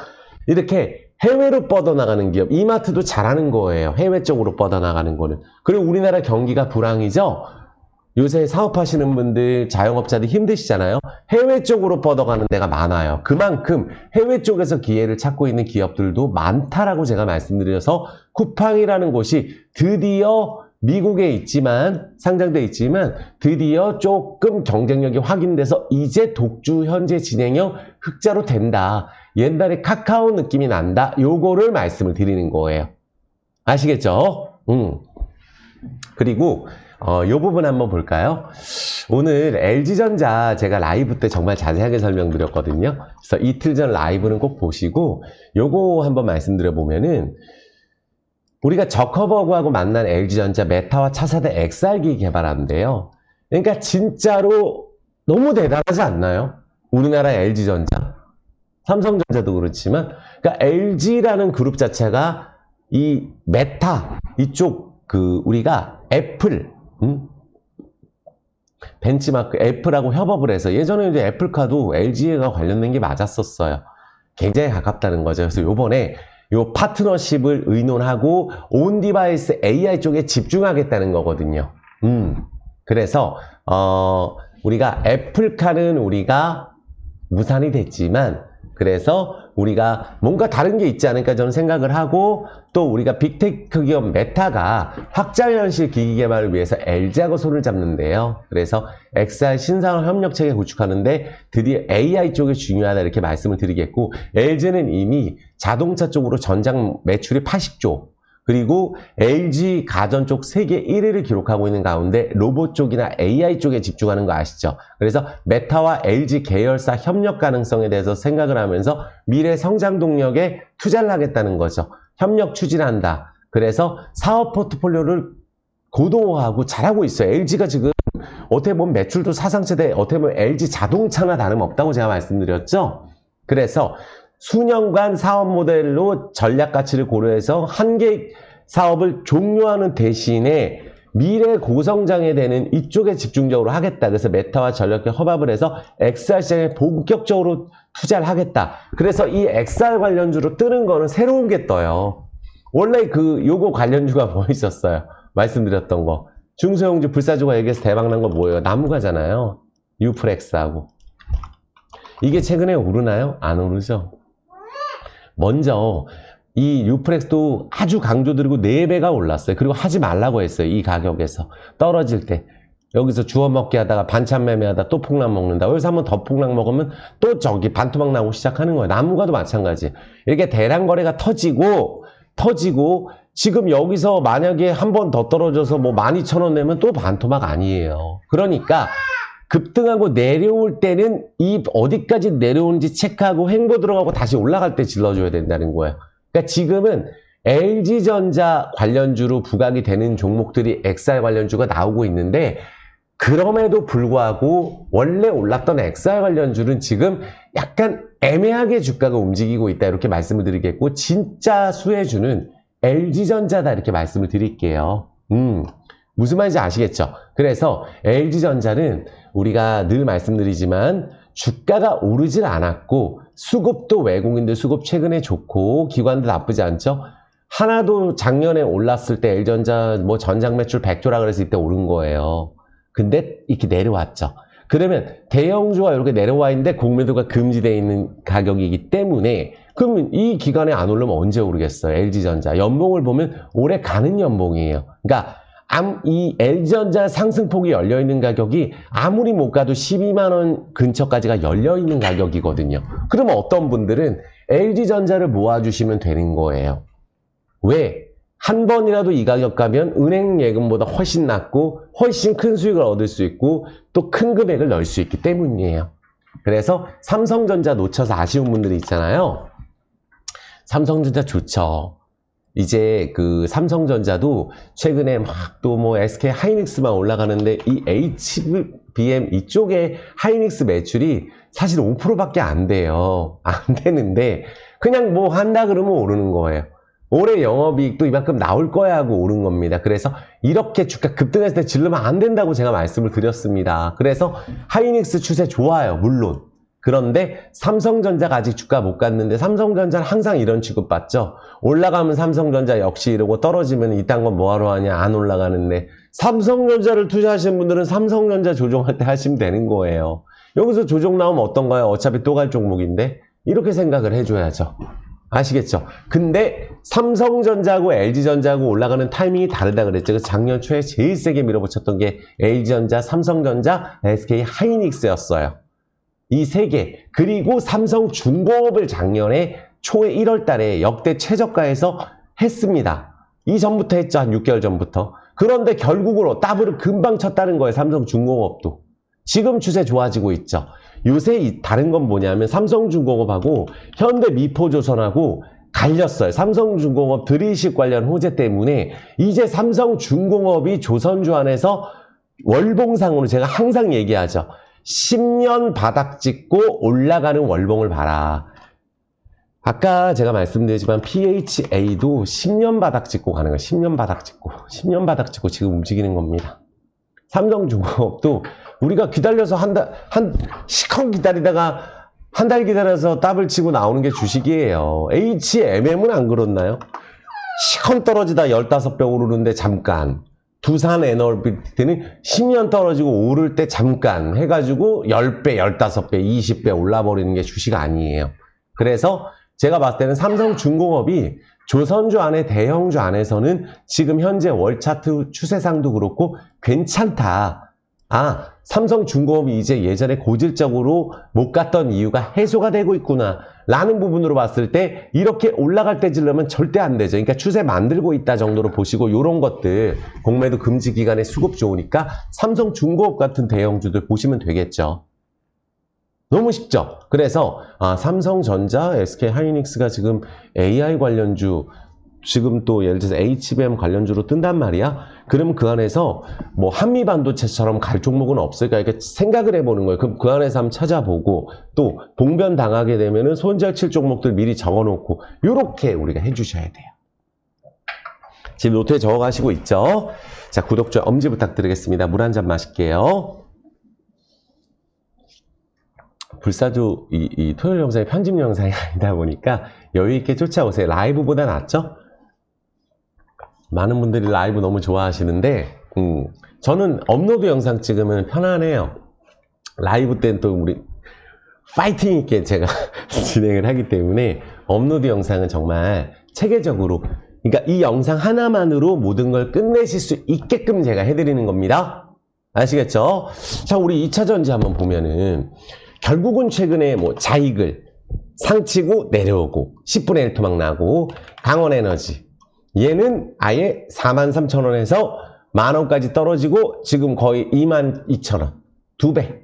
이렇게 해외로 뻗어나가는 기업, 이마트도 잘하는 거예요. 해외 쪽으로 뻗어나가는 거는. 그리고 우리나라 경기가 불황이죠? 요새 사업하시는 분들, 자영업자들 힘드시잖아요? 해외 쪽으로 뻗어가는 데가 많아요. 그만큼 해외 쪽에서 기회를 찾고 있는 기업들도 많다라고 제가 말씀드려서 쿠팡이라는 곳이 드디어 미국에 있지만, 상장돼 있지만 드디어 조금 경쟁력이 확인돼서 이제 독주 현재 진행형 흑자로 된다. 옛날에 카카오 느낌이 난다. 요거를 말씀을 드리는 거예요. 아시겠죠? 그리고 요 부분 한번 볼까요? 오늘 LG전자 제가 라이브 때 정말 자세하게 설명드렸거든요. 그래서 이틀 전 라이브는 꼭 보시고 요거 한번 말씀드려보면은 우리가 저커버그하고 만난 LG전자 메타와 차세대 XR기 개발하는데요. 그러니까 진짜로 너무 대단하지 않나요? 우리나라 LG전자. 삼성전자도 그렇지만, 그러니까 LG라는 그룹 자체가 이 메타, 이쪽 우리가 애플, 벤치마크 애플하고 협업을 해서 예전에 이제 애플카도 LG가 관련된 게 맞았었어요. 굉장히 가깝다는 거죠. 그래서 요번에 요 파트너십을 의논하고 온 디바이스 AI 쪽에 집중하겠다는 거거든요. 그래서 우리가 애플카는 우리가 무산이 됐지만 그래서 우리가 뭔가 다른 게 있지 않을까 저는 생각을 하고 또 우리가 빅테크 기업 메타가 확장현실 기기 개발을 위해서 LG하고 손을 잡는데요. 그래서 XR 신상업 협력체계 구축하는데 드디어 AI 쪽이 중요하다 이렇게 말씀을 드리겠고 LG는 이미 자동차 쪽으로 전장 매출이 80조 그리고 LG 가전 쪽 세계 1위를 기록하고 있는 가운데 로봇 쪽이나 AI 쪽에 집중하는 거 아시죠? 그래서 메타와 LG 계열사 협력 가능성에 대해서 생각을 하면서 미래 성장 동력에 투자를 하겠다는 거죠. 협력 추진한다. 그래서 사업 포트폴리오를 고도화하고 잘하고 있어요. LG가 지금 어떻게 보면 매출도 사상체대 어떻게 보면 LG 자동차나 다름없다고 제가 말씀드렸죠. 그래서 수년간 사업 모델로 전략 가치를 고려해서 한 개 사업을 종료하는 대신에 미래 고성장에 되는 이쪽에 집중적으로 하겠다. 그래서 메타와 전력을 협업을 해서 XR 시장에 본격적으로 투자를 하겠다. 그래서 이 XR 관련주로 뜨는 거는 새로운 게 떠요. 원래 요거 관련주가 뭐 있었어요? 말씀드렸던 거. 중소형주 불사조가 여기에서 대박난 거 뭐예요? 나무가잖아요. 유프렉스하고. 이게 최근에 오르나요? 안 오르죠? 먼저 이 유프렉스도 아주 강조드리고 4배가 올랐어요. 그리고 하지 말라고 했어요. 이 가격에서. 떨어질 때. 여기서 주워 먹기 하다가 반찬 매매하다 또 폭락 먹는다. 여기서 한번 더 폭락 먹으면 또 저기 반토막 나고 시작하는 거예요. 나무가도 마찬가지. 이렇게 대량 거래가 터지고 지금 여기서 만약에 한 번 더 떨어져서 뭐 12,000원 내면 또 반토막 아니에요. 그러니까 급등하고 내려올 때는 이 어디까지 내려오는지 체크하고 횡보 들어가고 다시 올라갈 때 질러줘야 된다는 거예요. 그러니까 지금은 LG전자 관련주로 부각이 되는 종목들이 XR 관련주가 나오고 있는데 그럼에도 불구하고 원래 올랐던 XR 관련주는 지금 약간 애매하게 주가가 움직이고 있다 이렇게 말씀을 드리겠고 진짜 수혜주는 LG전자다 이렇게 말씀을 드릴게요. 무슨 말인지 아시겠죠? 그래서 LG전자는 우리가 늘 말씀드리지만 주가가 오르질 않았고 수급도 외국인들 수급 최근에 좋고 기관도 나쁘지 않죠? 하나도 작년에 올랐을 때 LG전자 뭐 전장 매출 100조라 그래서 이때 오른 거예요. 근데 이렇게 내려왔죠. 그러면 대형주가 이렇게 내려와 있는데 공매도가 금지되어 있는 가격이기 때문에 그러면 이 기간에 안 오르면 언제 오르겠어요? LG전자. 연봉을 보면 올해 가는 연봉이에요. 그러니까 이 LG전자 상승폭이 열려있는 가격이 아무리 못 가도 12만원 근처까지가 열려있는 가격이거든요. 그러면 어떤 분들은 LG전자를 모아주시면 되는 거예요. 왜? 한 번이라도 이 가격 가면 은행 예금보다 훨씬 낮고 훨씬 큰 수익을 얻을 수 있고 또 큰 금액을 넣을 수 있기 때문이에요. 그래서 삼성전자 놓쳐서 아쉬운 분들이 있잖아요. 삼성전자 좋죠. 이제 삼성전자도 최근에 막 또 뭐 SK 하이닉스만 올라가는데 이 HBM 이쪽에 하이닉스 매출이 사실 5%밖에 안 돼요. 안 되는데 그냥 뭐 한다 그러면 오르는 거예요. 올해 영업이익도 이만큼 나올 거야 하고 오른 겁니다. 그래서 이렇게 주가 급등했을 때 질르면 안 된다고 제가 말씀을 드렸습니다. 그래서 하이닉스 추세 좋아요. 물론. 그런데 삼성전자가 아직 주가 못 갔는데 삼성전자는 항상 이런 취급받죠. 올라가면 삼성전자 역시 이러고 떨어지면 이딴 건 뭐하러 하냐 안 올라가는데 삼성전자를 투자하시는 분들은 삼성전자 조정할 때 하시면 되는 거예요. 여기서 조정 나오면 어떤가요? 어차피 또 갈 종목인데 이렇게 생각을 해줘야죠. 아시겠죠? 근데 삼성전자하고 LG전자하고 올라가는 타이밍이 다르다 그랬죠. 그래서 작년 초에 제일 세게 밀어붙였던 게 LG전자, 삼성전자, SK 하이닉스였어요. 이 세 개. 그리고 삼성중공업을 작년에 초에 1월 달에 역대 최저가에서 했습니다. 이전부터 했죠. 한 6개월 전부터. 그런데 결국으로 더블을 금방 쳤다는 거예요. 삼성중공업도. 지금 추세 좋아지고 있죠. 요새 다른 건 뭐냐면 삼성중공업하고 현대미포조선하고 갈렸어요. 삼성중공업 드릴식 관련 호재 때문에 이제 삼성중공업이 조선주 안에서 월봉상으로 제가 항상 얘기하죠. 10년 바닥 찍고 올라가는 월봉을 봐라. 아까 제가 말씀드렸지만 PHA도 10년 바닥 찍고 가는 거예요. 10년 바닥 찍고 지금 움직이는 겁니다. 삼성중공업도 우리가 기다려서 시컨 기다리다가 한 달 기다려서 더블 치고 나오는 게 주식이에요. HMM은 안 그렇나요? 시컨 떨어지다 15배 오르는데 잠깐. 두산 에너비티는 10년 떨어지고 오를 때 잠깐 해가지고 10배, 15배, 20배 올라버리는 게 주식 아니에요. 그래서 제가 봤을 때는 삼성중공업이 조선주 안에 대형주 안에서는 지금 현재 월차트 추세상도 그렇고 괜찮다. 삼성중공업이 이제 예전에 고질적으로 못 갔던 이유가 해소가 되고 있구나 라는 부분으로 봤을 때 이렇게 올라갈 때 질르면 절대 안 되죠. 그러니까 추세 만들고 있다 정도로 보시고 이런 것들 공매도 금지 기간에 수급 좋으니까 삼성중공업 같은 대형주들 보시면 되겠죠. 너무 쉽죠. 그래서 삼성전자, SK하이닉스가 지금 AI 관련주 지금 또 예를 들어서 HBM 관련주로 뜬단 말이야. 그러면 그 안에서 뭐 한미반도체처럼 갈 종목은 없을까 이렇게 생각을 해보는 거예요. 그럼 그 안에서 한번 찾아보고 또 봉변 당하게 되면은 손절 칠 종목들 미리 적어놓고 이렇게 우리가 해주셔야 돼요. 지금 노트에 적어가시고 있죠? 자, 구독, 좋아요, 엄지 부탁드리겠습니다. 물 한 잔 마실게요. 불사조 이 토요일 영상이 편집 영상이 아니다 보니까 여유있게 쫓아오세요. 라이브보다 낫죠? 많은 분들이 라이브 너무 좋아하시는데 저는 업로드 영상 찍으면 편안해요. 라이브 때는 또 우리 파이팅 있게 제가 진행을 하기 때문에 업로드 영상은 정말 체계적으로, 그러니까 이 영상 하나만으로 모든 걸 끝내실 수 있게끔 제가 해드리는 겁니다. 아시겠죠? 자, 우리 2차 전지 한번 보면은 결국은 최근에 뭐 자이글 상치고 내려오고 10분의 1 토막 나고 강원에너지 얘는 아예 43,000원에서 만원까지 떨어지고 지금 거의 22,000원 2배.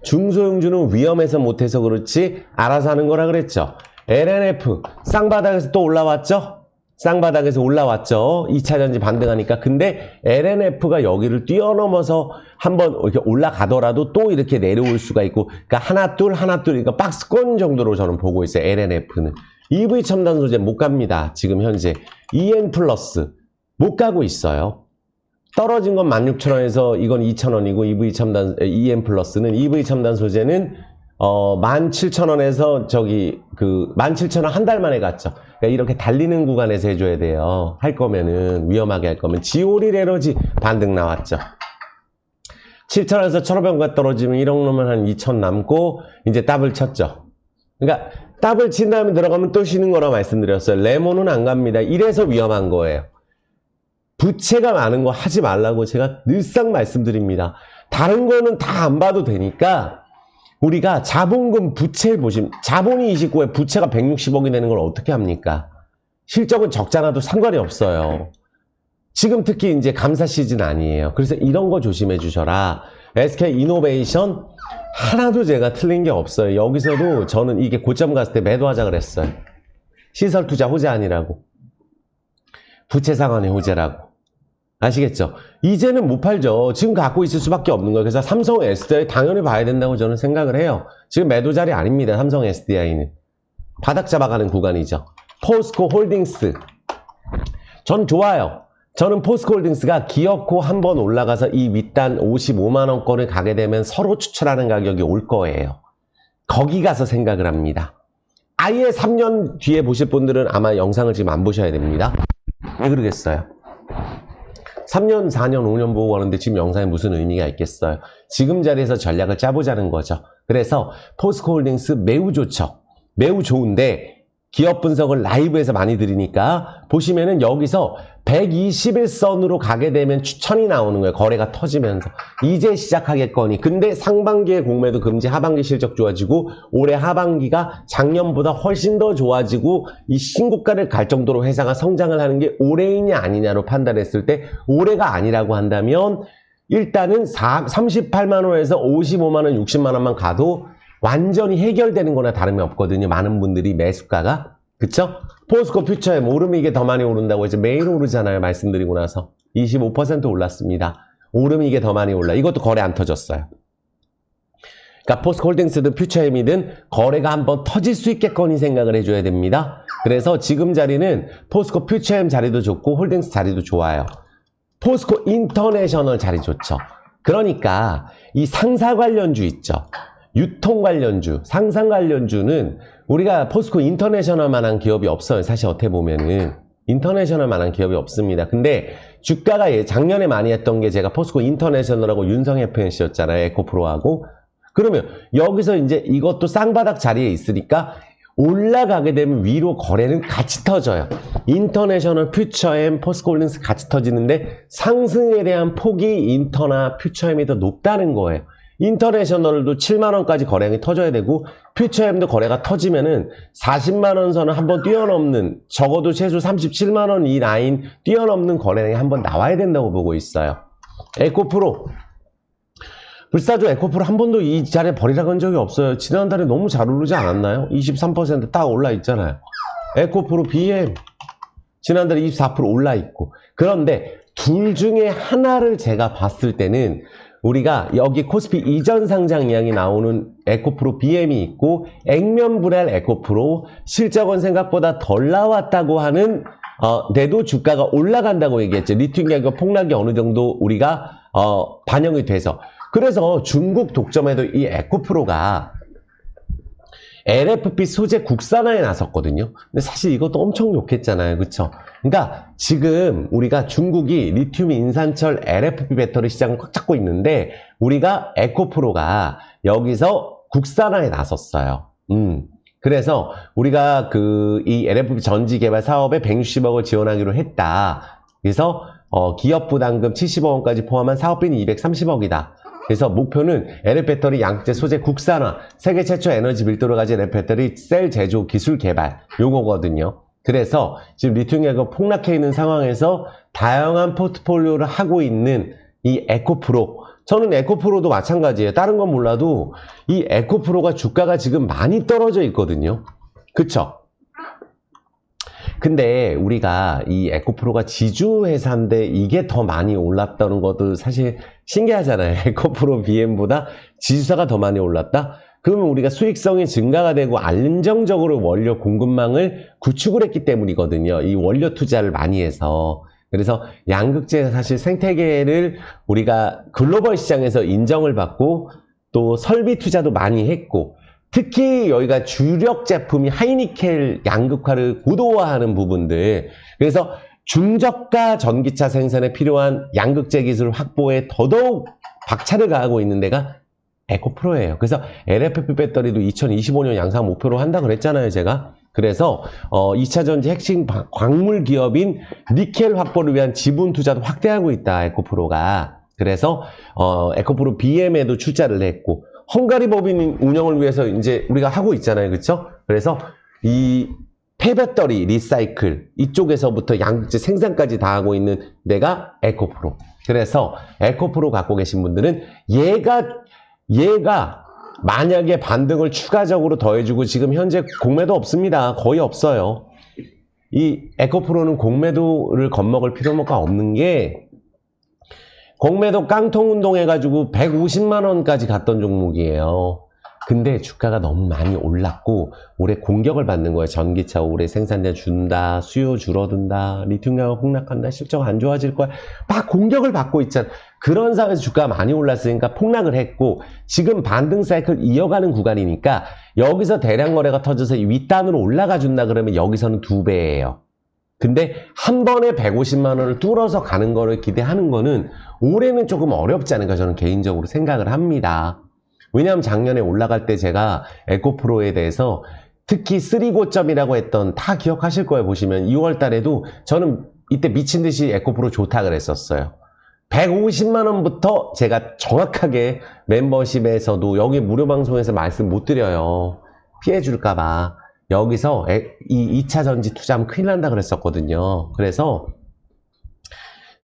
중소형주는 위험해서 못해서 그렇지 알아서 하는 거라 그랬죠. LNF 쌍바닥에서 또 올라왔죠. 쌍바닥에서 올라왔죠. 2차전지 반등하니까. 근데 LNF가 여기를 뛰어넘어서 한번 이렇게 올라가더라도 또 이렇게 내려올 수가 있고, 그러니까 하나 둘 그러니까 박스권 정도로 저는 보고 있어요. LNF는 EV 첨단 소재 못 갑니다. 지금 현재 EN 플러스 못 가고 있어요. 떨어진 건 16,000원에서 이건 2,000원이고 EV 첨단 EN 플러스는 EV 첨단 소재는 17,000원에서 저기 17,000원 한 달 만에 갔죠. 그러니까 이렇게 달리는 구간에서 해줘야 돼요. 할 거면은 위험하게 할 거면 지오릴 에너지 반등 나왔죠. 7,000원에서 1,500원가 떨어지면 1억 넘으면 한 2,000 남고 이제 더블 쳤죠. 그러니까 더블 친 다음에 들어가면 또 쉬는 거라 말씀드렸어요. 레몬은 안 갑니다. 이래서 위험한 거예요. 부채가 많은 거 하지 말라고 제가 늘상 말씀드립니다. 다른 거는 다 안 봐도 되니까 우리가 자본금 부채 보시면 자본이 29에 부채가 160억이 되는 걸 어떻게 합니까? 실적은 적잖아도 상관이 없어요. 지금 특히 이제 감사 시즌 아니에요. 그래서 이런 거 조심해 주셔라. SK 이노베이션 하나도 제가 틀린 게 없어요. 여기서도 저는 이게 고점 갔을 때 매도하자 그랬어요. 시설 투자 호재 아니라고. 부채 상환의 호재라고. 아시겠죠? 이제는 못 팔죠. 지금 갖고 있을 수밖에 없는 거예요. 그래서 삼성 SDI 당연히 봐야 된다고 저는 생각을 해요. 지금 매도 자리 아닙니다. 삼성 SDI는. 바닥 잡아가는 구간이죠. 포스코 홀딩스. 전 좋아요. 저는 포스코 홀딩스가 기어코 한번 올라가서 이 윗단 55만원권을 가게 되면 서로 추천하는 가격이 올 거예요. 거기 가서 생각을 합니다. 아예 3년 뒤에 보실 분들은 아마 영상을 지금 안 보셔야 됩니다. 왜 그러겠어요? 3년, 4년, 5년 보고 가는데 지금 영상에 무슨 의미가 있겠어요? 지금 자리에서 전략을 짜보자는 거죠. 그래서 포스코 홀딩스 매우 좋죠. 매우 좋은데 기업 분석을 라이브에서 많이 드리니까 보시면은 여기서 121선으로 가게 되면 추천이 나오는 거예요. 거래가 터지면서. 이제 시작하겠거니. 근데 상반기에 공매도 금지, 하반기 실적 좋아지고 올해 하반기가 작년보다 훨씬 더 좋아지고 이 신고가를 갈 정도로 회사가 성장을 하는 게 올해이냐 아니냐로 판단했을 때 올해가 아니라고 한다면 일단은 38만원에서 55만원, 60만원만 가도 완전히 해결되는 거나 다름이 없거든요. 많은 분들이 매수가가. 그쵸? 포스코 퓨처에 오르면 이게 더 많이 오른다고 해서 매일 오르잖아요. 말씀드리고 나서. 25% 올랐습니다. 오르면 이게 더 많이 올라. 이것도 거래 안 터졌어요. 그러니까 포스코 홀딩스든 퓨처엠이든 거래가 한번 터질 수 있겠거니 생각을 해줘야 됩니다. 그래서 지금 자리는 포스코 퓨처엠 자리도 좋고 홀딩스 자리도 좋아요. 포스코 인터내셔널 자리 좋죠. 그러니까 이 상사 관련주 있죠. 유통 관련주, 상상 관련주는 우리가 포스코 인터내셔널만한 기업이 없어요. 사실 어떻게 보면은 인터내셔널만한 기업이 없습니다. 근데 주가가 작년에 많이 했던 게 제가 포스코 인터내셔널하고 윤성 FNC였잖아요. 에코프로하고. 그러면 여기서 이제 이것도 쌍바닥 자리에 있으니까 올라가게 되면 위로 거래는 같이 터져요. 인터내셔널, 퓨처엠, 포스코 홀딩스 같이 터지는데 상승에 대한 폭이 인터나 퓨처엠이 더 높다는 거예요. 인터내셔널도 7만원까지 거래량이 터져야 되고 퓨처엠도 거래가 터지면은 40만원 선을 한번 뛰어넘는, 적어도 최소 37만원 이 라인 뛰어넘는 거래량이 한번 나와야 된다고 보고 있어요. 에코프로 불사조 에코프로 한 번도 이 자리에 버리라 간 적이 없어요. 지난달에 너무 잘 오르지 않았나요? 23% 딱 올라 있잖아요. 에코프로 BM 지난달에 24% 올라 있고. 그런데 둘 중에 하나를 제가 봤을 때는 우리가 여기 코스피 이전 상장 이야기 나오는 에코프로 BM이 있고 액면불알 에코프로 실적은 생각보다 덜 나왔다고 하는 내도 주가가 올라간다고 얘기했죠. 리튬 가격 폭락이 어느 정도 우리가 반영이 돼서. 그래서 중국 독점에도 이 에코프로가 LFP 소재 국산화에 나섰거든요. 근데 사실 이것도 엄청 좋겠잖아요. 그쵸? 그러니까 지금 우리가 중국이 리튬 인산철 LFP 배터리 시장을 꽉 잡고 있는데 우리가 에코프로가 여기서 국산화에 나섰어요. 그래서 우리가 이 LFP 전지 개발 사업에 160억을 지원하기로 했다. 그래서 기업 부담금 70억 원까지 포함한 사업비는 230억이다. 그래서 목표는 LFP 배터리 양극재 소재 국산화, 세계 최초 에너지 밀도를 가진 LFP 배터리 셀 제조 기술 개발, 요거거든요. 그래서 지금 리튬 가격 폭락해 있는 상황에서 다양한 포트폴리오를 하고 있는 이 에코프로, 저는 에코프로도 마찬가지예요. 다른 건 몰라도 이 에코프로가 주가가 지금 많이 떨어져 있거든요. 그쵸? 근데 우리가 이 에코프로가 지주회사인데 이게 더 많이 올랐다는 것도 사실 신기하잖아요. 에코프로 BM보다 지주사가 더 많이 올랐다? 그러면 우리가 수익성이 증가가 되고 안정적으로 원료 공급망을 구축을 했기 때문이거든요. 이 원료 투자를 많이 해서. 그래서 양극재 사실 생태계를 우리가 글로벌 시장에서 인정을 받고 또 설비 투자도 많이 했고, 특히 여기가 주력 제품이 하이니켈 양극화를 고도화하는 부분들, 그래서 중저가 전기차 생산에 필요한 양극재 기술 확보에 더더욱 박차를 가하고 있는 데가 에코프로예요. 그래서 LFP 배터리도 2025년 양산 목표로 한다 그랬잖아요, 제가. 그래서 2차 전지 핵심 광물 기업인 니켈 확보를 위한 지분 투자도 확대하고 있다, 에코프로가. 그래서 에코프로 BM에도 출자를 했고, 헝가리 법인 운영을 위해서 이제 우리가 하고 있잖아요, 그렇죠? 그래서 이 폐배터리 리사이클 이쪽에서부터 양극재 생산까지 다 하고 있는 데가 에코프로. 그래서 에코프로 갖고 계신 분들은 얘가 만약에 반등을 추가적으로 더해주고, 지금 현재 공매도 없습니다. 거의 없어요. 이 에코프로는 공매도를 겁먹을 필요가 없는 게, 공매도 깡통 운동해가지고 150만 원까지 갔던 종목이에요. 근데 주가가 너무 많이 올랐고 올해 공격을 받는 거예요. 전기차 올해 생산량 준다, 수요 줄어든다, 리튬 가격 폭락한다, 실적 안 좋아질 거야. 막 공격을 받고 있잖아. 그런 상황에서 주가가 많이 올랐으니까 폭락을 했고, 지금 반등 사이클 이어가는 구간이니까 여기서 대량 거래가 터져서 윗단으로 올라가 준다 그러면 여기서는 2배예요. 근데 한 번에 150만 원을 뚫어서 가는 거를 기대하는 거는 올해는 조금 어렵지 않을까 저는 개인적으로 생각을 합니다. 왜냐하면 작년에 올라갈 때 제가 에코프로에 대해서 특히 3고점이라고 했던, 다 기억하실 거예요. 보시면 2월 달에도 저는 이때 미친 듯이 에코프로 좋다 그랬었어요. 150만 원부터 제가 정확하게 멤버십에서도 여기 무료 방송에서 말씀 못 드려요. 피해 줄까 봐. 여기서 이 2차 전지 투자하면 큰일 난다 그랬었거든요. 그래서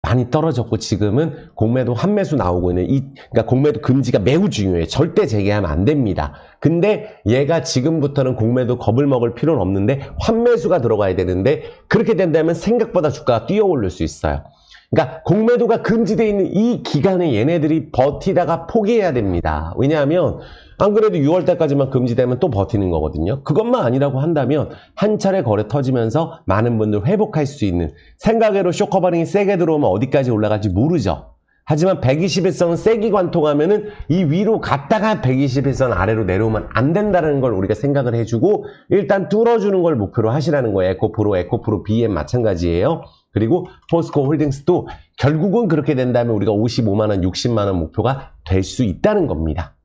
많이 떨어졌고 지금은 공매도 환매수 나오고 있는 그러니까 공매도 금지가 매우 중요해요. 절대 재개하면 안 됩니다. 근데 얘가 지금부터는 공매도 겁을 먹을 필요는 없는데 환매수가 들어가야 되는데, 그렇게 된다면 생각보다 주가가 뛰어 오를 수 있어요. 그러니까 공매도가 금지되어 있는 이 기간에 얘네들이 버티다가 포기해야 됩니다. 왜냐하면 안 그래도 6월 달까지만 금지되면 또 버티는 거거든요. 그것만 아니라고 한다면 한 차례 거래 터지면서 많은 분들 회복할 수 있는, 생각외로 쇼커버링이 세게 들어오면 어디까지 올라갈지 모르죠. 하지만 121선 세게 관통하면은 이 위로 갔다가 121선 아래로 내려오면 안 된다는 걸 우리가 생각을 해주고 일단 뚫어주는 걸 목표로 하시라는 거예요. 에코프로 BM 마찬가지예요. 그리고 포스코 홀딩스도 결국은 그렇게 된다면 우리가 55만 원, 60만 원 목표가 될 수 있다는 겁니다.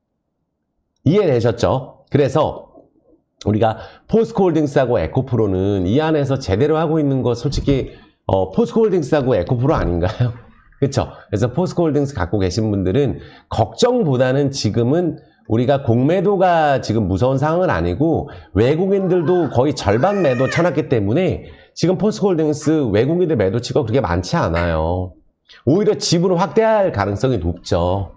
이해되셨죠? 그래서 우리가 포스코 홀딩스하고 에코프로는 이 안에서 제대로 하고 있는 거 솔직히 포스코 홀딩스하고 에코프로 아닌가요? 그렇죠? 그래서 포스코 홀딩스 갖고 계신 분들은 걱정보다는 지금은 우리가 공매도가 지금 무서운 상황은 아니고 외국인들도 거의 절반 매도 쳐놨기 때문에 지금 포스코 홀딩스 외국인들 매도치가 그렇게 많지 않아요. 오히려 지분을 확대할 가능성이 높죠.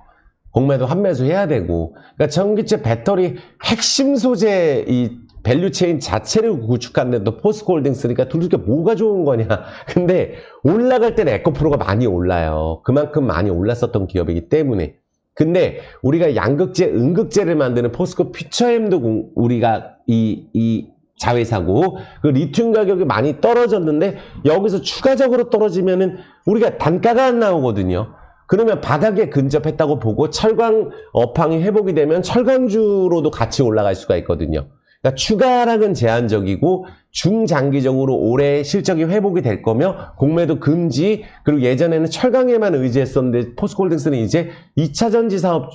공매도 환매수 해야 되고. 그러니까 전기차 배터리 핵심 소재 이 밸류체인 자체를 구축하는데도 포스코 홀딩스니까 둘 중에 뭐가 좋은 거냐. 근데 올라갈 때는 에코프로가 많이 올라요. 그만큼 많이 올랐었던 기업이기 때문에. 근데 우리가 양극재, 음극재를 만드는 포스코 퓨처엠도 우리가 이 자회사고 그 리튬 가격이 많이 떨어졌는데 여기서 추가적으로 떨어지면은 우리가 단가가 안 나오거든요. 그러면 바닥에 근접했다고 보고 철강 업황이 회복이 되면 철강주로도 같이 올라갈 수가 있거든요. 그러니까 추가락은 제한적이고 중장기적으로 올해 실적이 회복이 될 거며 공매도 금지, 그리고 예전에는 철강에만 의지했었는데 포스코홀딩스는 이제 2차전지 사업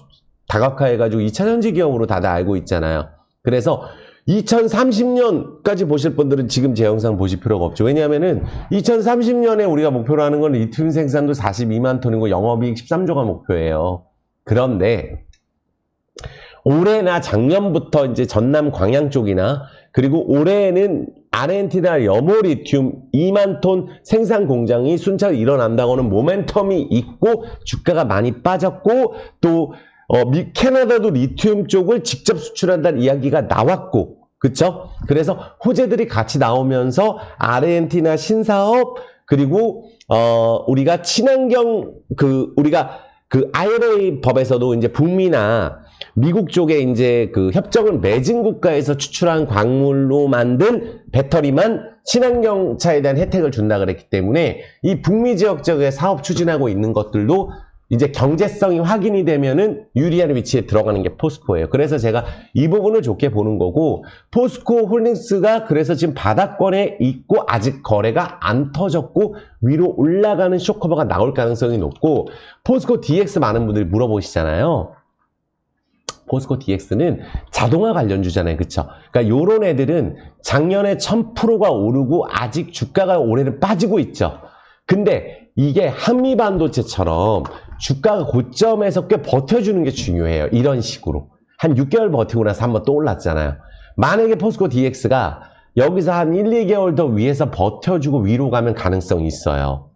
다각화해가지고 2차전지 기업으로 다들 알고 있잖아요. 그래서 2030년까지 보실 분들은 지금 제 영상 보실 필요가 없죠. 왜냐하면은 2030년에 우리가 목표로 하는 건 리튬 생산도 42만 톤이고 영업이익 13조가 목표예요. 그런데 올해나 작년부터 이제 전남 광양 쪽이나 그리고 올해에는 아르헨티나 여모 리튬 2만 톤 생산 공장이 순차적으로 일어난다고는 모멘텀이 있고 주가가 많이 빠졌고 또 캐나다도 리튬 쪽을 직접 수출한다는 이야기가 나왔고, 그쵸? 그래서 호재들이 같이 나오면서 아르헨티나 신사업, 그리고, 우리가 친환경, 우리가 IRA 법에서도 이제 북미나 미국 쪽에 이제 협정을 맺은 국가에서 추출한 광물로 만든 배터리만 친환경 차에 대한 혜택을 준다 그랬기 때문에 이 북미 지역 쪽에 사업 추진하고 있는 것들도 이제 경제성이 확인이 되면은 유리한 위치에 들어가는 게 포스코예요. 그래서 제가 이 부분을 좋게 보는 거고, 포스코 홀딩스가 그래서 지금 바닥권에 있고 아직 거래가 안 터졌고 위로 올라가는 쇼커버가 나올 가능성이 높고, 포스코 DX 많은 분들이 물어보시잖아요. 포스코 DX는 자동화 관련주잖아요. 그쵸? 그러니까 요런 애들은 작년에 1000%가 오르고 아직 주가가 올해는 빠지고 있죠. 근데 이게 한미반도체처럼 주가가 고점에서 꽤 버텨주는 게 중요해요. 이런 식으로. 한 6개월 버티고 나서 한번 또 올랐잖아요. 만약에 포스코 DX가 여기서 한 1, 2개월 더 위에서 버텨주고 위로 가면 가능성이 있어요.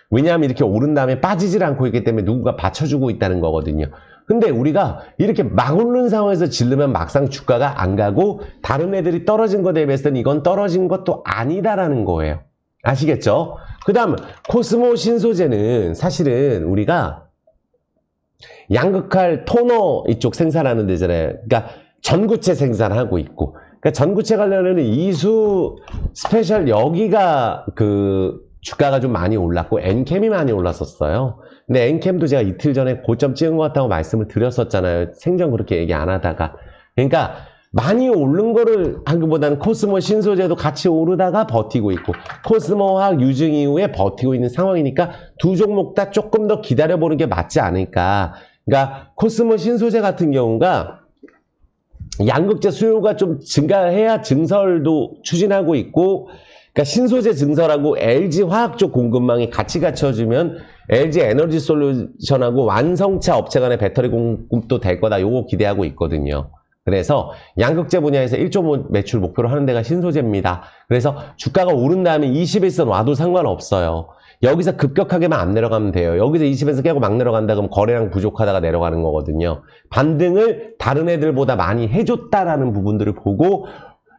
왜냐하면 이렇게 오른 다음에 빠지질 않고 있기 때문에 누군가 받쳐주고 있다는 거거든요. 근데 우리가 이렇게 막 오른 상황에서 질르면 막상 주가가 안 가고 다른 애들이 떨어진 거 대비해서는 이건 떨어진 것도 아니다라는 거예요. 아시겠죠? 그 다음 코스모 신소재는 사실은 우리가 양극할 토너 이쪽 생산하는 데잖아요. 그러니까 전구체 생산하고 있고, 그러니까 전구체 관련해서는 이수 스페셜 여기가 주가가 좀 많이 올랐고 엔캠이 많이 올랐었어요. 근데 엔캠도 제가 이틀 전에 고점 찍은 것 같다고 말씀을 드렸었잖아요. 생전 그렇게 얘기 안 하다가. 그러니까 많이 오른 거를 하기보다는 코스모 신소재도 같이 오르다가 버티고 있고, 코스모 화학 유증 이후에 버티고 있는 상황이니까 두 종목 다 조금 더 기다려보는 게 맞지 않을까. 그러니까 코스모 신소재 같은 경우가 양극재 수요가 좀 증가해야 증설도 추진하고 있고, 그러니까 신소재 증설하고 LG 화학 쪽 공급망이 같이 갖춰지면 LG 에너지 솔루션하고 완성차 업체 간의 배터리 공급도 될 거다. 요거 기대하고 있거든요. 그래서 양극재 분야에서 1조 매출 목표로 하는 데가 신소재입니다. 그래서 주가가 오른 다음에 21선 와도 상관없어요. 여기서 급격하게만 안 내려가면 돼요. 여기서 20에서 깨고 막 내려간다 그러면 거래량 부족하다가 내려가는 거거든요. 반등을 다른 애들보다 많이 해줬다라는 부분들을 보고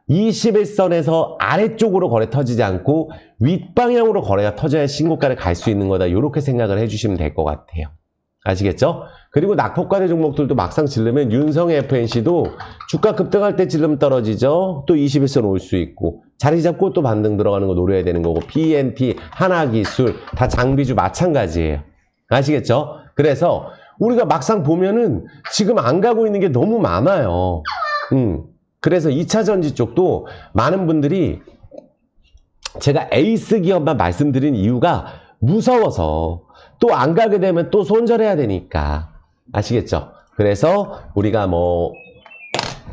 21선에서 아래쪽으로 거래 터지지 않고 윗방향으로 거래가 터져야 신고가를 갈 수 있는 거다. 이렇게 생각을 해주시면 될 것 같아요. 아시겠죠? 그리고 낙폭과대 종목들도 막상 질르면 윤성의 FNC도 주가 급등할 때 질르면 떨어지죠. 또 21선 올 수 있고 자리 잡고 또 반등 들어가는 거 노려야 되는 거고, PNT, 하나기술 다 장비주 마찬가지예요. 아시겠죠? 그래서 우리가 막상 보면은 지금 안 가고 있는 게 너무 많아요. 그래서 2차전지 쪽도 많은 분들이 제가 에이스 기업만 말씀드린 이유가 무서워서 또 안 가게 되면 또 손절해야 되니까. 아시겠죠? 그래서 우리가 뭐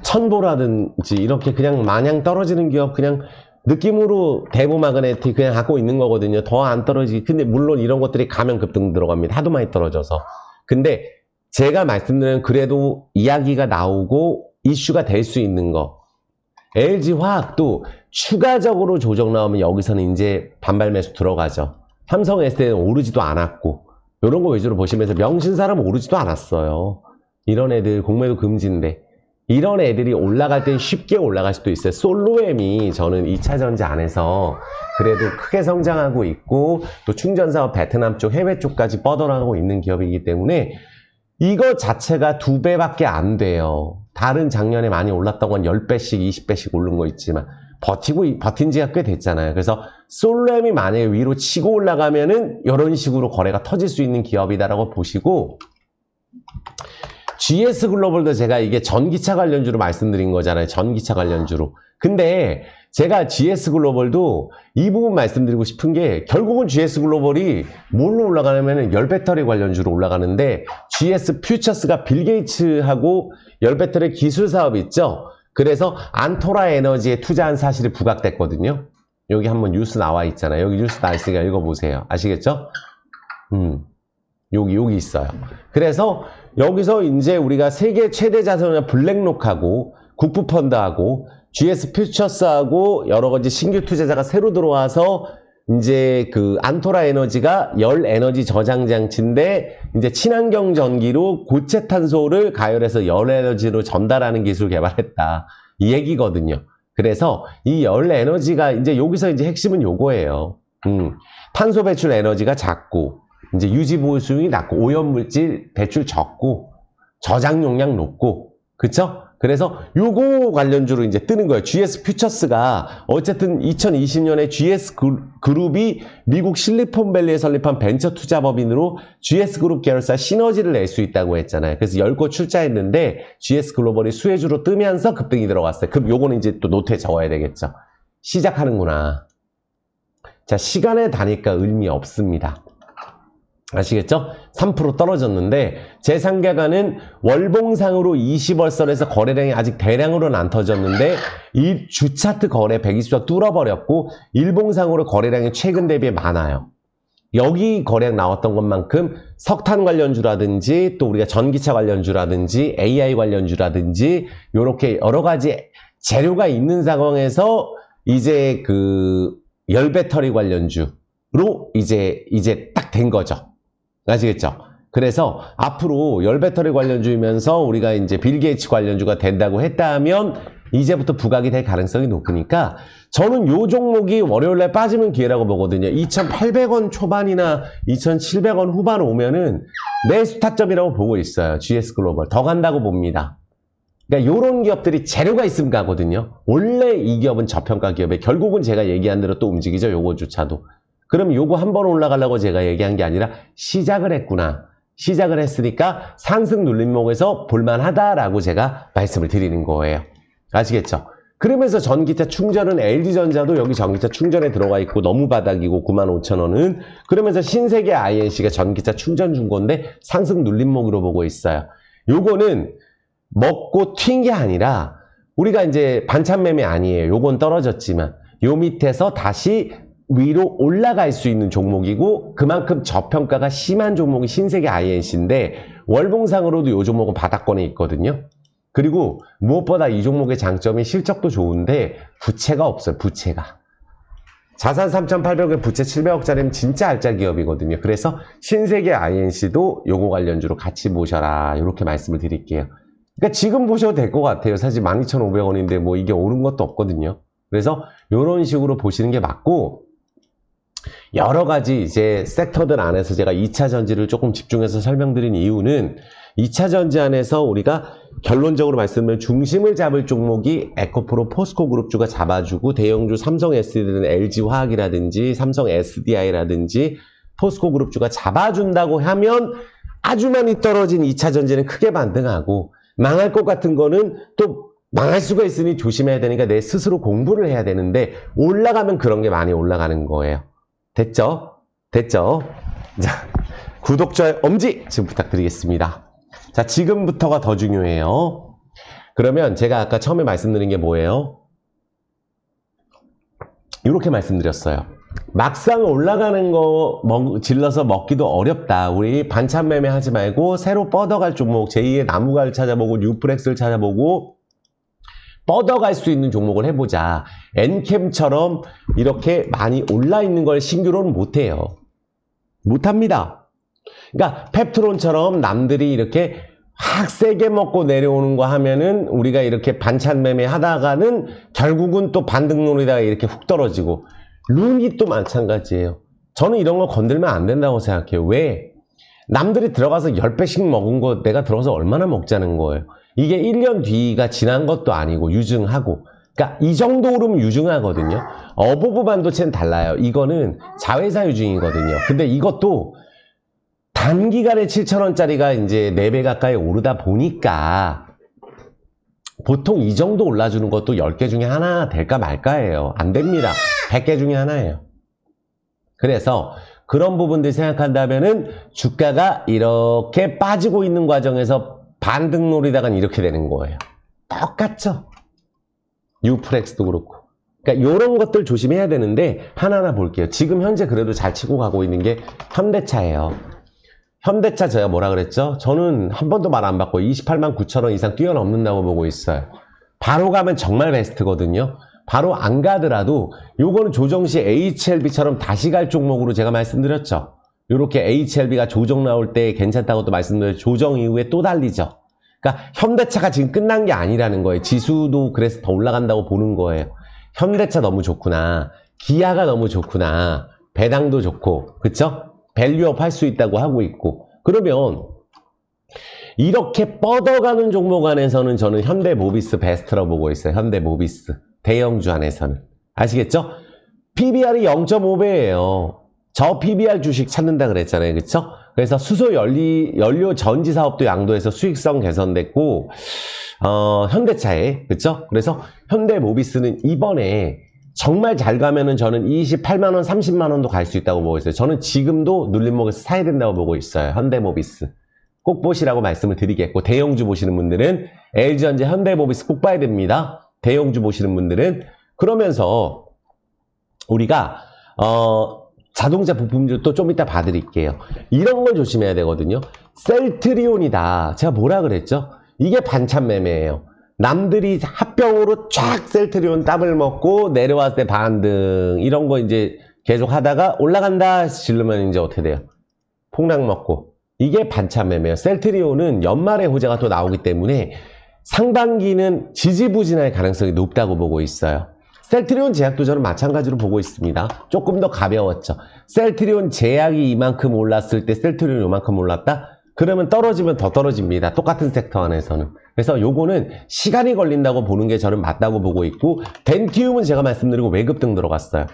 천보라든지 이렇게 그냥 마냥 떨어지는 기업 그냥 느낌으로 대보마그네틱 그냥 갖고 있는 거거든요. 더 안 떨어지기. 근데 물론 이런 것들이 가면 급등 들어갑니다. 하도 많이 떨어져서. 근데 제가 말씀드린 그래도 이야기가 나오고 이슈가 될 수 있는 거. LG 화학도 추가적으로 조정 나오면 여기서는 이제 반발 매수 들어가죠. 삼성 SD는 오르지도 않았고, 이런 거 위주로 보시면서 명신사람은 오르지도 않았어요. 이런 애들 공매도 금지인데, 이런 애들이 올라갈 땐 쉽게 올라갈 수도 있어요. 솔로엠이 저는 2차전지 안에서 그래도 크게 성장하고 있고, 또 충전사업 베트남 쪽, 해외 쪽까지 뻗어나가고 있는 기업이기 때문에 이거 자체가 2배밖에 안 돼요. 다른 작년에 많이 올랐다고 한 10배씩, 20배씩 오른 거 있지만 버틴 지가 꽤 됐잖아요. 그래서 솔렘이 만약에 위로 치고 올라가면은 이런 식으로 거래가 터질 수 있는 기업이다라고 보시고, GS 글로벌도 제가 이게 전기차 관련주로 말씀드린 거잖아요. 전기차 관련주로. 근데 제가 GS 글로벌도 이 부분 말씀드리고 싶은 게, 결국은 GS 글로벌이 뭘로 올라가냐면은 열배터리 관련주로 올라가는데, GS 퓨처스가 빌 게이츠하고 열배터리 기술 사업 있죠? 그래서 안토라 에너지에 투자한 사실이 부각됐거든요. 여기 한번 뉴스 나와 있잖아요. 여기 뉴스 나와 있으니까 읽어보세요. 아시겠죠? 여기 있어요. 그래서 여기서 이제 우리가 세계 최대 자산운용 블랙록하고 국부펀드하고 GS 퓨처스하고 여러 가지 신규 투자자가 새로 들어와서 이제 그 안토라 에너지가 열 에너지 저장 장치인데, 이제 친환경 전기로 고체 탄소를 가열해서 열 에너지로 전달하는 기술을 개발했다. 이 얘기거든요. 그래서 이 열 에너지가 이제 여기서 이제 핵심은 요거예요. 탄소 배출 에너지가 작고, 이제 유지 보수 수율이 낮고, 오염물질 배출 적고, 저장 용량 높고, 그쵸? 그래서 요거 관련주로 이제 뜨는 거예요. GS 퓨처스가 어쨌든 2020년에 GS 그룹이 미국 실리콘밸리에 설립한 벤처 투자법인으로 GS 그룹 계열사 시너지를 낼 수 있다고 했잖아요. 그래서 10곳 출자했는데 GS 글로벌이 수혜주로 뜨면서 급등이 들어갔어요. 그럼 요거는 이제 또 노트에 적어야 되겠죠. 시작하는구나. 자, 시간에 다니까 의미 없습니다. 아시겠죠? 3% 떨어졌는데, 제 상가가는 월봉상으로 20월선에서 거래량이 아직 대량으로는 안 터졌는데, 이 주차트 거래 120조 뚫어버렸고, 일봉상으로 거래량이 최근 대비에 많아요. 여기 거래량 나왔던 것만큼 석탄 관련주라든지, 또 우리가 전기차 관련주라든지, AI 관련주라든지, 요렇게 여러 가지 재료가 있는 상황에서 이제 그 열배터리 관련주로 이제 딱 된 거죠. 아시겠죠? 그래서 앞으로 열배터리 관련주이면서 우리가 이제 빌 게이츠 관련주가 된다고 했다면 이제부터 부각이 될 가능성이 높으니까, 저는 요 종목이 월요일날 빠지면 기회라고 보거든요. 2,800원 초반이나 2,700원 후반 오면은 매수 타점이라고 보고 있어요. GS 글로벌 더 간다고 봅니다. 그러니까 요런 기업들이 재료가 있으면 가거든요. 원래 이 기업은 저평가 기업에 결국은 제가 얘기한 대로 또 움직이죠. 요거조차도. 그럼 요거 한 번 올라가려고 제가 얘기한 게 아니라 시작을 했구나. 시작을 했으니까 상승 눌림목에서 볼만하다라고 제가 말씀을 드리는 거예요. 아시겠죠? 그러면서 전기차 충전은 LG전자도 여기 전기차 충전에 들어가 있고 너무 바닥이고 95,000원은, 그러면서 신세계 INC가 전기차 충전 중고인데 상승 눌림목으로 보고 있어요. 요거는 먹고 튄 게 아니라 우리가 이제 반찬 매매 아니에요. 요건 떨어졌지만 요 밑에서 다시 위로 올라갈 수 있는 종목이고, 그만큼 저평가가 심한 종목이 신세계 INC인데 월봉상으로도 이 종목은 바닥권에 있거든요. 그리고 무엇보다 이 종목의 장점이 실적도 좋은데 부채가 없어요. 부채가. 자산 3,800억, 부채 700억짜리면 진짜 알짜 기업이거든요. 그래서 신세계 INC도 요거 관련주로 같이 보셔라, 이렇게 말씀을 드릴게요. 그러니까 지금 보셔도 될 것 같아요. 사실 12,500원인데 뭐 이게 오른 것도 없거든요. 그래서 이런 식으로 보시는 게 맞고, 여러 가지 이제 섹터들 안에서 제가 2차 전지를 조금 집중해서 설명드린 이유는, 2차 전지 안에서 우리가 결론적으로 말씀드리면 중심을 잡을 종목이 에코프로, 포스코그룹주가 잡아주고, 대형주 삼성 SD는 LG화학이라든지 삼성 SDI라든지 포스코그룹주가 잡아준다고 하면 아주 많이 떨어진 2차 전지는 크게 반등하고, 망할 것 같은 거는 또 망할 수가 있으니 조심해야 되니까 내 스스로 공부를 해야 되는데, 올라가면 그런 게 많이 올라가는 거예요. 됐죠? 됐죠? 자, 구독, 좋아요, 엄지 지금 부탁드리겠습니다. 자, 지금부터가 더 중요해요. 그러면 제가 아까 처음에 말씀드린 게 뭐예요? 이렇게 말씀드렸어요. 막상 올라가는 거 질러서 먹기도 어렵다. 우리 반찬 매매 하지 말고 새로 뻗어갈 종목, 제2의 나무가를 찾아보고 뉴프렉스를 찾아보고 뻗어갈 수 있는 종목을 해보자. 엔캠처럼 이렇게 많이 올라있는 걸 신규로는 못해요. 못합니다. 그러니까 펩트론처럼 남들이 이렇게 확 세게 먹고 내려오는 거 하면은 우리가 이렇게 반찬 매매 하다가는 결국은 또 반등론이다가 이렇게 훅 떨어지고, 룬이 또 마찬가지예요. 저는 이런 거 건들면 안 된다고 생각해요. 왜? 남들이 들어가서 10배씩 먹은 거 내가 들어가서 얼마나 먹자는 거예요. 이게 1년 뒤가 지난 것도 아니고 유증하고, 그러니까 이 정도 오르면 유증하거든요. 어보브 반도체는 달라요. 이거는 자회사 유증이거든요. 근데 이것도 단기간에 7,000원짜리가 이제 4배 가까이 오르다 보니까 보통 이 정도 올라주는 것도 10개 중에 하나 될까 말까예요. 안 됩니다. 100개 중에 하나예요. 그래서 그런 부분들 생각한다면은 주가가 이렇게 빠지고 있는 과정에서 반등 노리다간 이렇게 되는 거예요. 똑같죠? 유프렉스도 그렇고. 그러니까 이런 것들 조심해야 되는데 하나하나 볼게요. 지금 현재 그래도 잘 치고 가고 있는 게 현대차예요. 현대차 제가 뭐라 그랬죠? 저는 한 번도 말 안 받고 28만 9천 원 이상 뛰어넘는다고 보고 있어요. 바로 가면 정말 베스트거든요. 바로 안 가더라도 요거는 조정 시 HLB처럼 다시 갈 종목으로 제가 말씀드렸죠. 요렇게 HLB가 조정 나올 때 괜찮다고 또 말씀드렸죠. 조정 이후에 또 달리죠. 그러니까 현대차가 지금 끝난 게 아니라는 거예요. 지수도 그래서 더 올라간다고 보는 거예요. 현대차 너무 좋구나. 기아가 너무 좋구나. 배당도 좋고, 그쵸? 밸류업 할 수 있다고 하고 있고. 그러면 이렇게 뻗어가는 종목 안에서는 저는 현대모비스 베스트라고 보고 있어요. 현대모비스. 대형주 안에서는. 아시겠죠? PBR이 0.5배예요. 저 PBR 주식 찾는다 그랬잖아요. 그쵸? 그래서 수소 연료 전지 사업도 양도해서 수익성 개선됐고, 현대차에, 그쵸? 그래서 현대모비스는 이번에 정말 잘 가면은 저는 28만원, 30만원도 갈 수 있다고 보고 있어요. 저는 지금도 눌림목에서 사야 된다고 보고 있어요. 현대모비스. 꼭 보시라고 말씀을 드리겠고, 대형주 보시는 분들은 LG전자, 현대모비스 꼭 봐야 됩니다. 대형주 보시는 분들은. 그러면서 우리가 자동차 부품들도 좀 이따 봐드릴게요. 이런 걸 조심해야 되거든요. 셀트리온이다. 제가 뭐라 그랬죠? 이게 반찬 매매예요. 남들이 합병으로 쫙 셀트리온 더블 먹고 내려왔을 때 반등 이런 거 이제 계속 하다가 올라간다 질르면 이제 어떻게 돼요? 폭락 먹고. 이게 반찬 매매예요. 셀트리온은 연말에 호재가 또 나오기 때문에 상반기는 지지부진할 가능성이 높다고 보고 있어요. 셀트리온 제약도 저는 마찬가지로 보고 있습니다. 조금 더 가벼웠죠. 셀트리온 제약이 이만큼 올랐을 때 셀트리온 요만큼 올랐다? 그러면 떨어지면 더 떨어집니다. 똑같은 섹터 안에서는. 그래서 요거는 시간이 걸린다고 보는 게 저는 맞다고 보고 있고, 덴티움은 제가 말씀드리고 외급등 들어갔어요.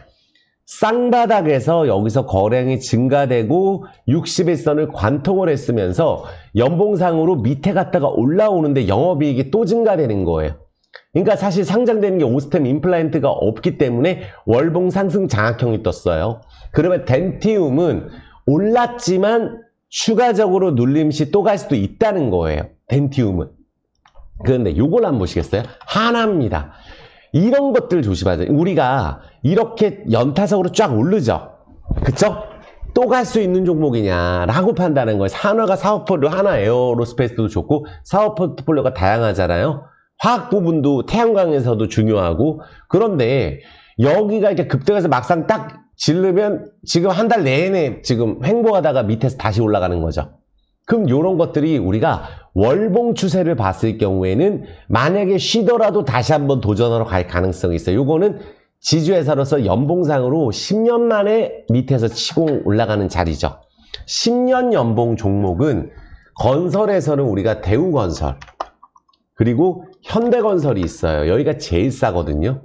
쌍바닥에서 여기서 거래량이 증가되고 61선을 관통을 했으면서 연봉상으로 밑에 갔다가 올라오는데 영업이익이 또 증가되는 거예요. 그러니까 사실 상장되는 게 오스템 임플란트가 없기 때문에 월봉 상승 장악형이 떴어요. 그러면 덴티움은 올랐지만 추가적으로 눌림시 또 갈 수도 있다는 거예요. 덴티움은. 그런데 요걸 한번 보시겠어요? 하나입니다. 이런 것들 조심하세요. 우리가 이렇게 연타석으로 쫙 오르죠. 그쵸? 또 갈 수 있는 종목이냐라고 판단하는 거예요. 한화가 사업 포트폴리오, 하나 에어로스페이스도 좋고 사업 포트폴리오가 다양하잖아요. 화학 부분도 태양광에서도 중요하고. 그런데 여기가 이렇게 급등해서 막상 딱 질르면 지금 한 달 내내 지금 횡보하다가 밑에서 다시 올라가는 거죠. 그럼 이런 것들이 우리가 월봉 추세를 봤을 경우에는 만약에 쉬더라도 다시 한번 도전하러 갈 가능성이 있어요. 요거는 지주회사로서 연봉상으로 10년 만에 밑에서 치고 올라가는 자리죠. 10년 연봉 종목은 건설에서는 우리가 대우건설 그리고 현대건설이 있어요. 여기가 제일 싸거든요.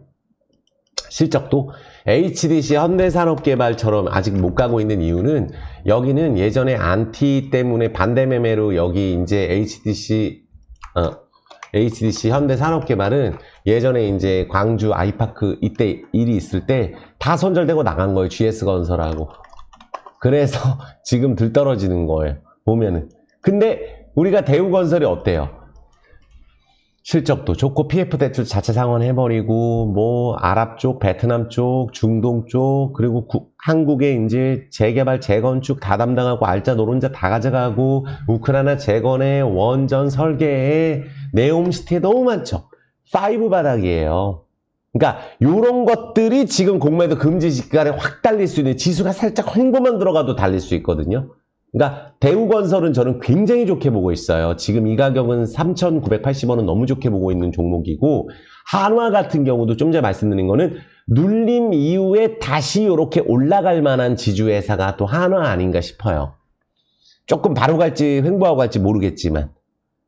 실적도 HDC 현대산업개발처럼 아직 못 가고 있는 이유는 여기는 예전에 안티 때문에 반대 매매로 여기 이제 HDC 현대산업개발은 예전에 이제 광주 아이파크 이때 일이 있을 때 다 손절되고 나간 거예요. GS건설하고. 그래서 지금 들떨어지는 거예요. 보면은. 근데 우리가 대우건설이 어때요? 실적도 좋고 PF 대출 자체 상환해버리고 뭐 아랍 쪽, 베트남 쪽, 중동 쪽 그리고 한국에 이제 재개발, 재건축 다 담당하고 알짜 노른자 다 가져가고 우크라이나 재건에 원전 설계에 네옴시티에 너무 많죠. 5 바닥이에요. 그러니까 이런 것들이 지금 공매도 금지 시간에 확 달릴 수 있는 지수가 살짝 횡보만 들어가도 달릴 수 있거든요. 그러니까 대우건설은 저는 굉장히 좋게 보고 있어요. 지금 이 가격은 3,980원은 너무 좋게 보고 있는 종목이고 한화 같은 경우도 좀 전에 말씀드린 거는 눌림 이후에 다시 이렇게 올라갈 만한 지주회사가 또 한화 아닌가 싶어요. 조금 바로 갈지 횡보하고 갈지 모르겠지만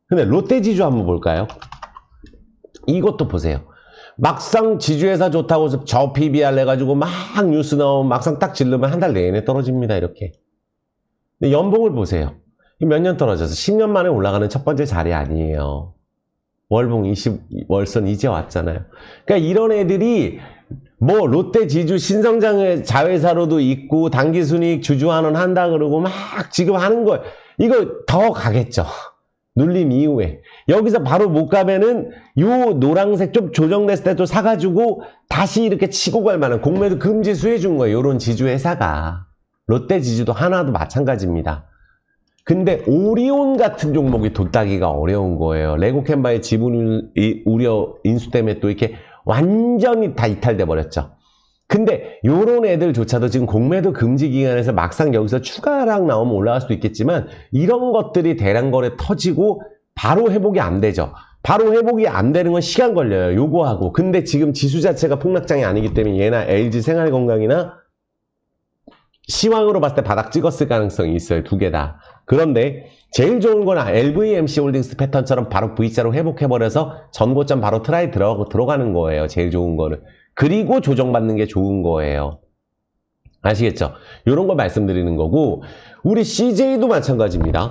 근데 롯데지주 한번 볼까요? 이것도 보세요. 막상 지주회사 좋다고 해서 저 PBR 내가지고 막 뉴스 나오면 막상 딱 질르면 한 달 내내 떨어집니다, 이렇게. 근데 연봉을 보세요. 몇 년 떨어져서 10년 만에 올라가는 첫 번째 자리 아니에요. 월봉 월선 이제 왔잖아요. 그러니까 이런 애들이 뭐 롯데 지주 신성장 자회사로도 있고 당기순이익 주주환원 한다 그러고 막 지금 하는 거 이거 더 가겠죠. 눌림 이후에 여기서 바로 못 가면은 요 노란색 좀 조정됐을 때 또 사가지고 다시 이렇게 치고 갈 만한 공매도 금지 수혜 준 거예요. 요런 지주회사가. 롯데 지주도 하나도 마찬가지입니다. 근데 오리온 같은 종목이 돋다기가 어려운 거예요. 레고캔바의 지분 우려 인수 때문에 또 이렇게 완전히 다 이탈돼 버렸죠. 근데 요런 애들조차도 지금 공매도 금지 기간에서 막상 여기서 추가 하락 나오면 올라갈 수도 있겠지만 이런 것들이 대량 거래 터지고 바로 회복이 안 되죠. 바로 회복이 안 되는 건 시간 걸려요. 요거하고. 근데 지금 지수 자체가 폭락장이 아니기 때문에 얘나 LG 생활건강이나 시황으로 봤을 때 바닥 찍었을 가능성이 있어요. 두 개 다. 그런데 제일 좋은 건 LVMC 홀딩스 패턴처럼 바로 V자로 회복해버려서 전고점 바로 트라이 들어가는 거예요. 제일 좋은 거는. 그리고 조정받는 게 좋은 거예요. 아시겠죠? 이런 거 말씀드리는 거고 우리 CJ도 마찬가지입니다.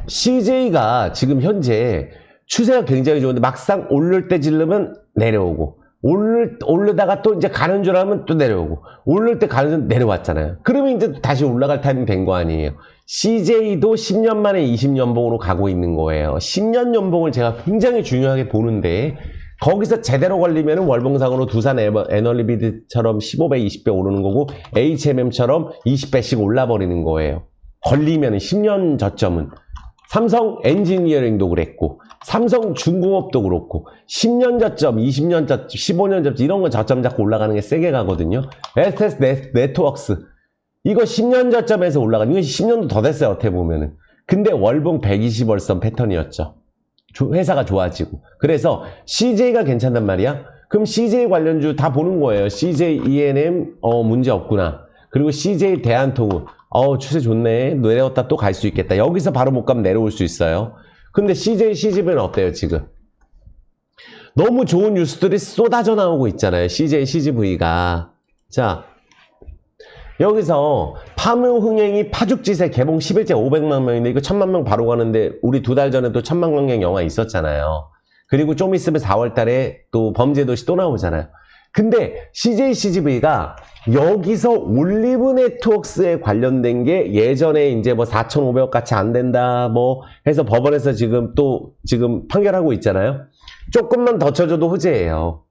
CJ가 지금 현재 추세가 굉장히 좋은데 막상 오를 때 질르면 내려오고 오르다가 또 이제 가는 줄 알면 또 내려오고 오를 때 가는 줄 내려왔잖아요. 그러면 이제 다시 올라갈 타이밍 된 거 아니에요. CJ도 10년 만에 20년봉으로 가고 있는 거예요. 10년 연봉을 제가 굉장히 중요하게 보는데 거기서 제대로 걸리면 월봉상으로 두산 에너리비드처럼 15배, 20배 오르는 거고 HMM처럼 20배씩 올라버리는 거예요. 걸리면 10년 저점은. 삼성 엔지니어링도 그랬고 삼성중공업도 그렇고 10년 저점, 20년 저점, 15년 저점 이런 거 저점 잡고 올라가는 게 세게 가거든요. SS 네트워크스 이거 10년 저점에서 올라가는 이거 10년도 더 됐어요. 어떻게 보면은. 근데 월봉 120월선 패턴이었죠. 회사가 좋아지고. 그래서 CJ가 괜찮단 말이야. 그럼 CJ 관련주 다 보는 거예요. CJ ENM 문제 없구나. 그리고 CJ 대한통운 추세 좋네. 내려왔다 또 갈 수 있겠다. 여기서 바로 못 가면 내려올 수 있어요. 근데 CJ CGV는 어때요 지금? 너무 좋은 뉴스들이 쏟아져 나오고 있잖아요. CJ CGV가. 자 여기서 파묘흥행이 파죽지세 개봉 10일째 500만 명인데 이거 1000만 명 바로 가는데 우리 2달 전에 또 1000만 관객 영화 있었잖아요. 그리고 좀 있으면 4월 달에 또 범죄도시 또 나오잖아요. 근데 CJ CGV가 여기서 올리브 네트워크스에 관련된 게 예전에 이제 뭐 4,500억 같이 안 된다 뭐 해서 법원에서 지금 판결하고 있잖아요. 조금만 더 쳐줘도 호재예요.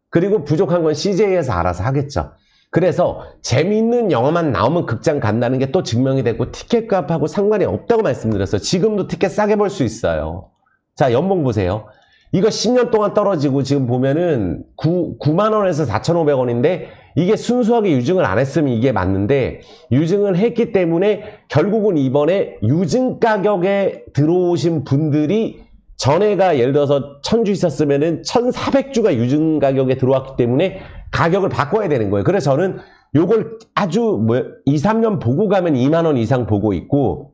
그리고 부족한 건 CJ에서 알아서 하겠죠. 그래서 재미있는 영화만 나오면 극장 간다는 게 또 증명이 됐고 티켓 값하고 상관이 없다고 말씀드렸어요. 지금도 티켓 싸게 벌 수 있어요. 자 연봉 보세요. 이거 10년 동안 떨어지고 지금 보면은 9만원에서 4,500원인데 이게 순수하게 유증을 안 했으면 이게 맞는데 유증을 했기 때문에 결국은 이번에 유증 가격에 들어오신 분들이 전에가 예를 들어서 1000주 있었으면은 1,400주가 유증 가격에 들어왔기 때문에 가격을 바꿔야 되는 거예요. 그래서 저는 요걸 아주 2, 3년 보고 가면 2만원 이상 보고 있고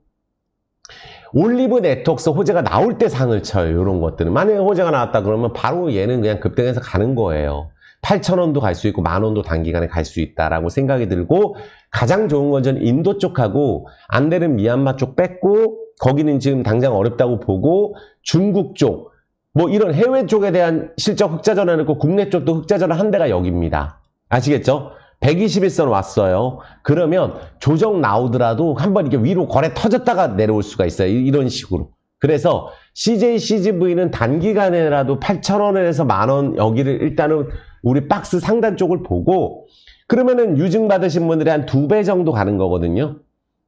올리브 네트워크스 호재가 나올 때 상을 쳐요. 이런 것들은. 만약에 호재가 나왔다 그러면 바로 얘는 그냥 급등해서 가는 거예요. 8,000원도 갈 수 있고 10,000원도 단기간에 갈 수 있다라고 생각이 들고 가장 좋은 건 전 인도 쪽하고 안 되는 미얀마 쪽 뺐고 거기는 지금 당장 어렵다고 보고 중국 쪽 뭐 이런 해외 쪽에 대한 실적 흑자 전환했고 국내 쪽도 흑자 전환 한 대가 여기입니다. 아시겠죠? 121선 왔어요. 그러면 조정 나오더라도 한번 이렇게 위로 거래 터졌다가 내려올 수가 있어요. 이런 식으로. 그래서 CJ, CGV는 단기간에라도 8,000원에서 10,000원 여기를 일단은 우리 박스 상단 쪽을 보고 그러면은 유증 받으신 분들이 한 2배 정도 가는 거거든요.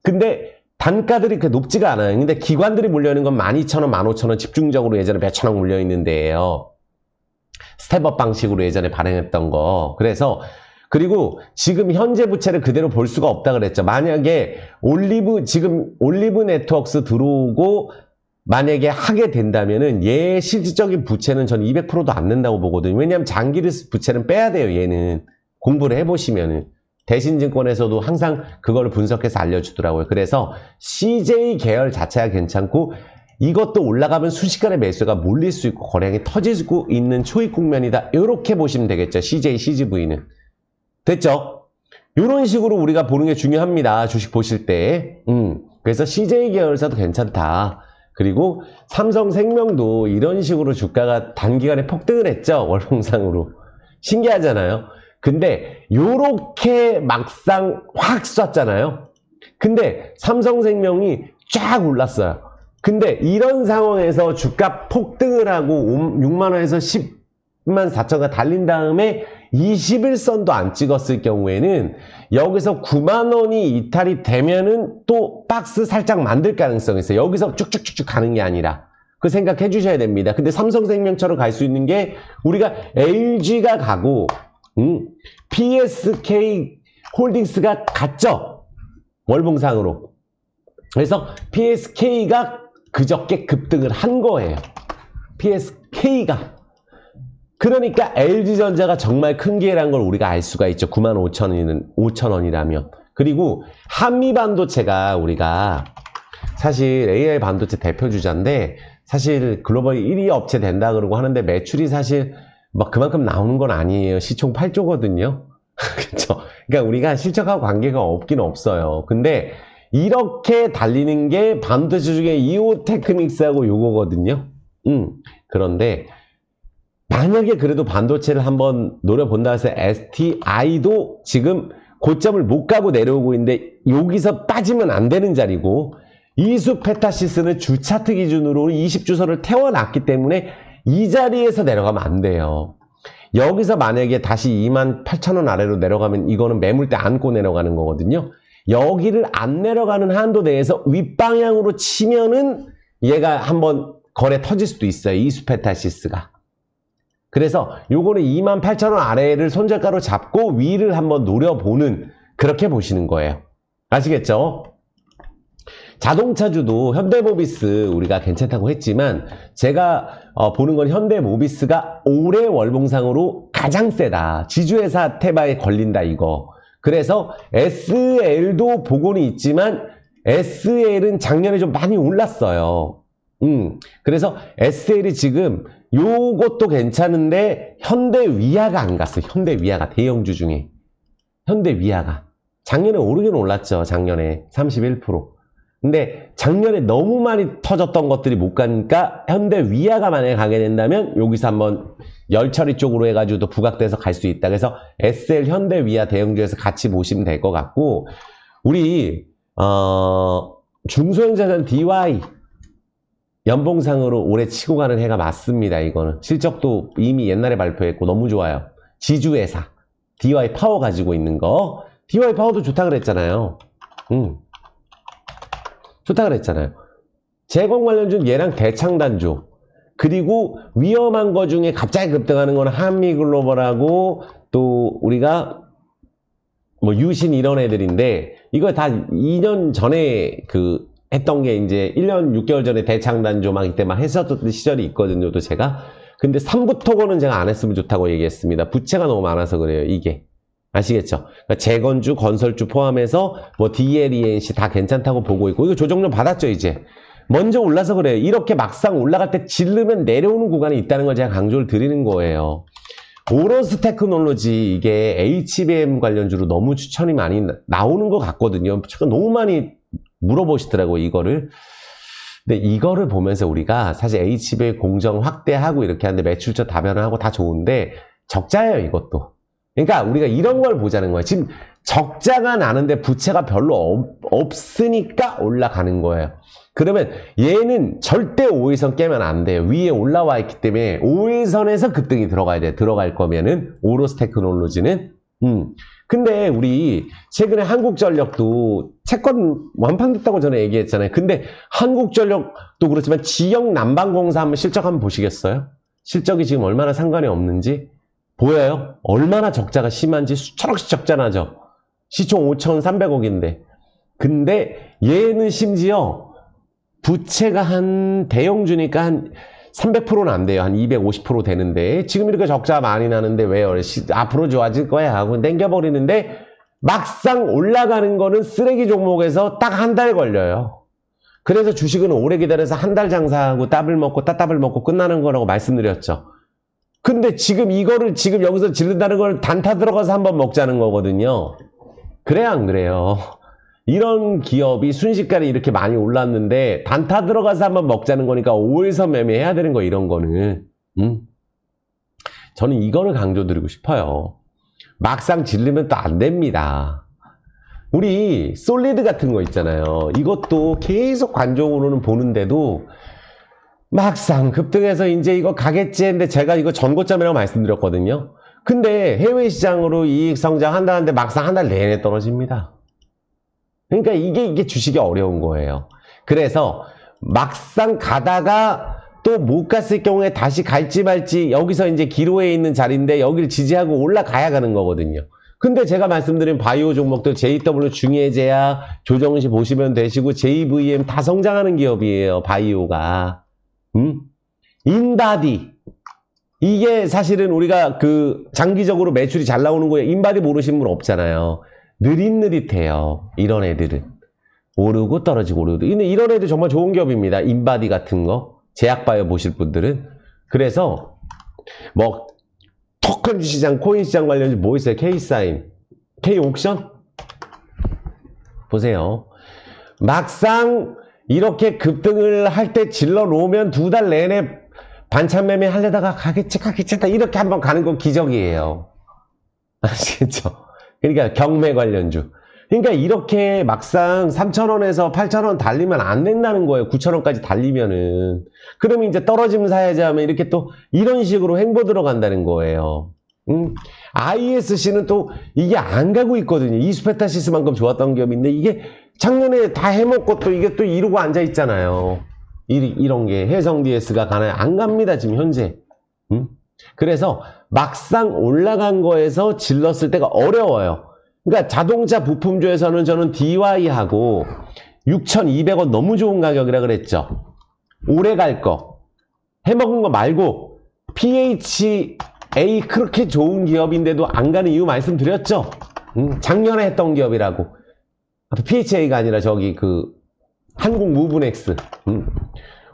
근데 단가들이 그렇게 높지가 않아요. 근데 기관들이 몰려있는 건 12,000원, 15,000원 집중적으로 예전에 몇천억 몰려있는데요. 스텝업 방식으로 예전에 발행했던 거. 그래서 그리고 지금 현재 부채를 그대로 볼 수가 없다 그랬죠. 만약에 지금 올리브 네트워크스 들어오고 만약에 하게 된다면은 얘 실질적인 부채는 전 200%도 안 된다고 보거든요. 왜냐하면 장기를 부채는 빼야 돼요. 얘는 공부를 해보시면은 대신증권에서도 항상 그걸 분석해서 알려주더라고요. 그래서 CJ 계열 자체가 괜찮고 이것도 올라가면 순식간에 매수가 몰릴 수 있고 거래량이 터지고 있는 초입 국면이다. 이렇게 보시면 되겠죠. CJ, CGV는. 됐죠? 이런 식으로 우리가 보는 게 중요합니다. 주식 보실 때. 그래서 CJ 계열사도 괜찮다. 그리고 삼성생명도 이런 식으로 주가가 단기간에 폭등을 했죠. 월봉상으로. 신기하잖아요. 근데 요렇게 막상 확 쐈잖아요. 근데 삼성생명이 쫙 올랐어요. 근데 이런 상황에서 주가 폭등을 하고 6만원에서 10만 4천가 달린 다음에 21선도 안 찍었을 경우에는 여기서 9만원이 이탈이 되면은 또 박스 살짝 만들 가능성이 있어요. 여기서 쭉쭉쭉쭉 가는 게 아니라. 그 생각해 주셔야 됩니다. 근데 삼성생명처럼 갈 수 있는 게 우리가 LG가 가고 PSK 홀딩스가 갔죠. 월봉상으로. 그래서 PSK가 그저께 급등을 한 거예요. PSK가. 그러니까 LG전자가 정말 큰 기회라는 걸 우리가 알 수가 있죠. 95,000원이라면. 그리고 한미반도체가 우리가 사실 AI 반도체 대표 주자인데 사실 글로벌 1위 업체 된다 그러고 하는데 매출이 사실 막 그만큼 나오는 건 아니에요. 시총 8조거든요. 그렇죠? 그러니까 우리가 실적하고 관계가 없긴 없어요. 근데 이렇게 달리는 게 반도체 중에 이오테크닉스하고 요거거든요. 그런데 만약에 그래도 반도체를 한번 노려본다 해서 STI도 지금 고점을 못 가고 내려오고 있는데 여기서 빠지면 안 되는 자리고 이수페타시스는 주차트 기준으로 20주선을 태워놨기 때문에 이 자리에서 내려가면 안 돼요. 여기서 만약에 다시 28,000원 아래로 내려가면 이거는 매물대 안고 내려가는 거거든요. 여기를 안 내려가는 한도 내에서 윗방향으로 치면은 얘가 한번 거래 터질 수도 있어요. 이수페타시스가. 그래서 요거는 28,000원 아래를 손절가로 잡고 위를 한번 노려보는 그렇게 보시는 거예요. 아시겠죠? 자동차주도 현대모비스 우리가 괜찮다고 했지만 제가 보는 건 현대모비스가 올해 월봉상으로 가장 세다. 지주회사 테마에 걸린다 이거. 그래서 SL도 복원이 있지만 SL은 작년에 좀 많이 올랐어요. 그래서 SL이 지금 요것도 괜찮은데 현대위아가 안 갔어. 현대위아가 대형주 중에. 현대위아가. 작년에 오르긴 올랐죠. 작년에 31%. 근데 작년에 너무 많이 터졌던 것들이 못 가니까 현대위아가 만약에 가게 된다면 여기서 한번 열처리 쪽으로 해가지고 또 부각돼서 갈 수 있다. 그래서 SL 현대위아 대형주에서 같이 보시면 될 것 같고 우리 중소형자산 DY 연봉상으로 올해 치고 가는 해가 맞습니다. 이거는 실적도 이미 옛날에 발표했고 너무 좋아요. 지주회사 DY 파워 가지고 있는 거 DY 파워도 좋다 그랬잖아요. 좋다 그랬잖아요. 제공 관련주는 얘랑 대창단주 그리고 위험한 거 중에 갑자기 급등하는 거는 한미글로벌하고 또 우리가 뭐 유신 이런 애들인데 이거 다 2년 전에 그 했던 게 이제 1년 6개월 전에 대창단주 막 이때 막 했었던 시절이 있거든요. 또 제가 근데 3부토고는 제가 안 했으면 좋다고 얘기했습니다. 부채가 너무 많아서 그래요. 이게 아시겠죠? 그러니까 재건주, 건설주 포함해서 뭐 DLENC 다 괜찮다고 보고 있고 이거 조정 좀 받았죠 이제. 먼저 올라서 그래요. 이렇게 막상 올라갈 때 질르면 내려오는 구간이 있다는 걸 제가 강조를 드리는 거예요. 오로스 테크놀로지 이게 HBM 관련주로 너무 추천이 많이 나오는 것 같거든요. 최근 너무 많이 물어보시더라고요 이거를. 근데 이거를 보면서 우리가 사실 HBM 공정 확대하고 이렇게 하는데 매출처 다변화하고 다 좋은데 적자예요 이것도. 그러니까 우리가 이런 걸 보자는 거예요. 지금 적자가 나는데 부채가 별로 없으니까 올라가는 거예요. 그러면 얘는 절대 5일선 깨면 안 돼요. 위에 올라와 있기 때문에 5일선에서 급등이 들어가야 돼요. 들어갈 거면은 오로스 테크놀로지는. 근데 우리 최근에 한국전력도 채권 완판됐다고 전에 얘기했잖아요. 근데 한국전력도 그렇지만 지역 난방공사 한번 실적 한번 보시겠어요? 실적이 지금 얼마나 상관이 없는지 보여요? 얼마나 적자가 심한지 수천억씩 적자 나죠. 시총 5,300억인데. 근데 얘는 심지어 부채가 한 대형주니까 한 300%는 안 돼요. 한 250% 되는데 지금 이렇게 적자 많이 나는데 왜요? 앞으로 좋아질 거야 하고 땡겨버리는데 막상 올라가는 거는 쓰레기 종목에서 딱 한 달 걸려요. 그래서 주식은 오래 기다려서 한 달 장사하고 따블 먹고 따따블 먹고 끝나는 거라고 말씀드렸죠. 근데 지금 이거를 지금 여기서 지른다는 걸 단타 들어가서 한번 먹자는 거거든요. 그래야 안 그래요? 이런 기업이 순식간에 이렇게 많이 올랐는데 단타 들어가서 한번 먹자는 거니까 5일선 매매해야 되는 거 이런 거는. 저는 이거를 강조드리고 싶어요. 막상 질르면 또 안 됩니다. 우리 솔리드 같은 거 있잖아요. 이것도 계속 관종으로는 보는데도 막상 급등해서 이제 이거 가겠지 했는데 제가 이거 전고점이라고 말씀드렸거든요. 근데 해외 시장으로 이익 성장한다는데 막상 한 달 내내 떨어집니다. 그러니까 이게 주식이 어려운 거예요. 그래서 막상 가다가 또 못 갔을 경우에 다시 갈지 말지 여기서 이제 기로에 있는 자리인데 여기를 지지하고 올라가야 가는 거거든요. 근데 제가 말씀드린 바이오 종목들 JW 중해제약, 조정시 보시면 되시고 JVM 다 성장하는 기업이에요. 바이오가. 인바디. 이게 사실은 우리가 그 장기적으로 매출이 잘 나오는 거예요. 인바디 모르시는 분 없잖아요. 느릿느릿해요. 이런 애들은. 오르고 떨어지고 오르고. 근데 이런 애들 정말 좋은 기업입니다. 인바디 같은 거. 제약바이오 보실 분들은. 그래서 뭐 토큰 시장, 코인 시장 관련주 뭐 있어요? K사인, K옥션? 보세요. 막상 이렇게 급등을 할 때 질러 놓으면 두 달 내내 반찬 매매 하려다가 가겠지 이렇게 한번 가는 건 기적이에요. 아시겠죠? 그러니까 경매 관련주. 그러니까 이렇게 막상 3,000원에서 8,000원 달리면 안 된다는 거예요. 9,000원까지 달리면은. 그러면 이제 떨어지면 사야지 하면 이렇게 또 이런 식으로 횡보 들어간다는 거예요. ISC는 또 이게 안 가고 있거든요. 이수페타시스만큼 좋았던 기업인데 이게 작년에 다 해먹고 또 이게 또 이러고 앉아 있잖아요. 이런 게 해성 DS가 가나요? 안 갑니다, 지금 현재. 그래서 막상 올라간 거에서 질렀을 때가 어려워요. 그러니까 자동차 부품주에서는 저는 DY하고 6,200원 너무 좋은 가격이라 그랬죠. 오래 갈 거. 해먹은 거 말고 PHA 그렇게 좋은 기업인데도 안 가는 이유 말씀드렸죠. 작년에 했던 기업이라고. PHA가 아니라 저기 그 한국 무브넥스.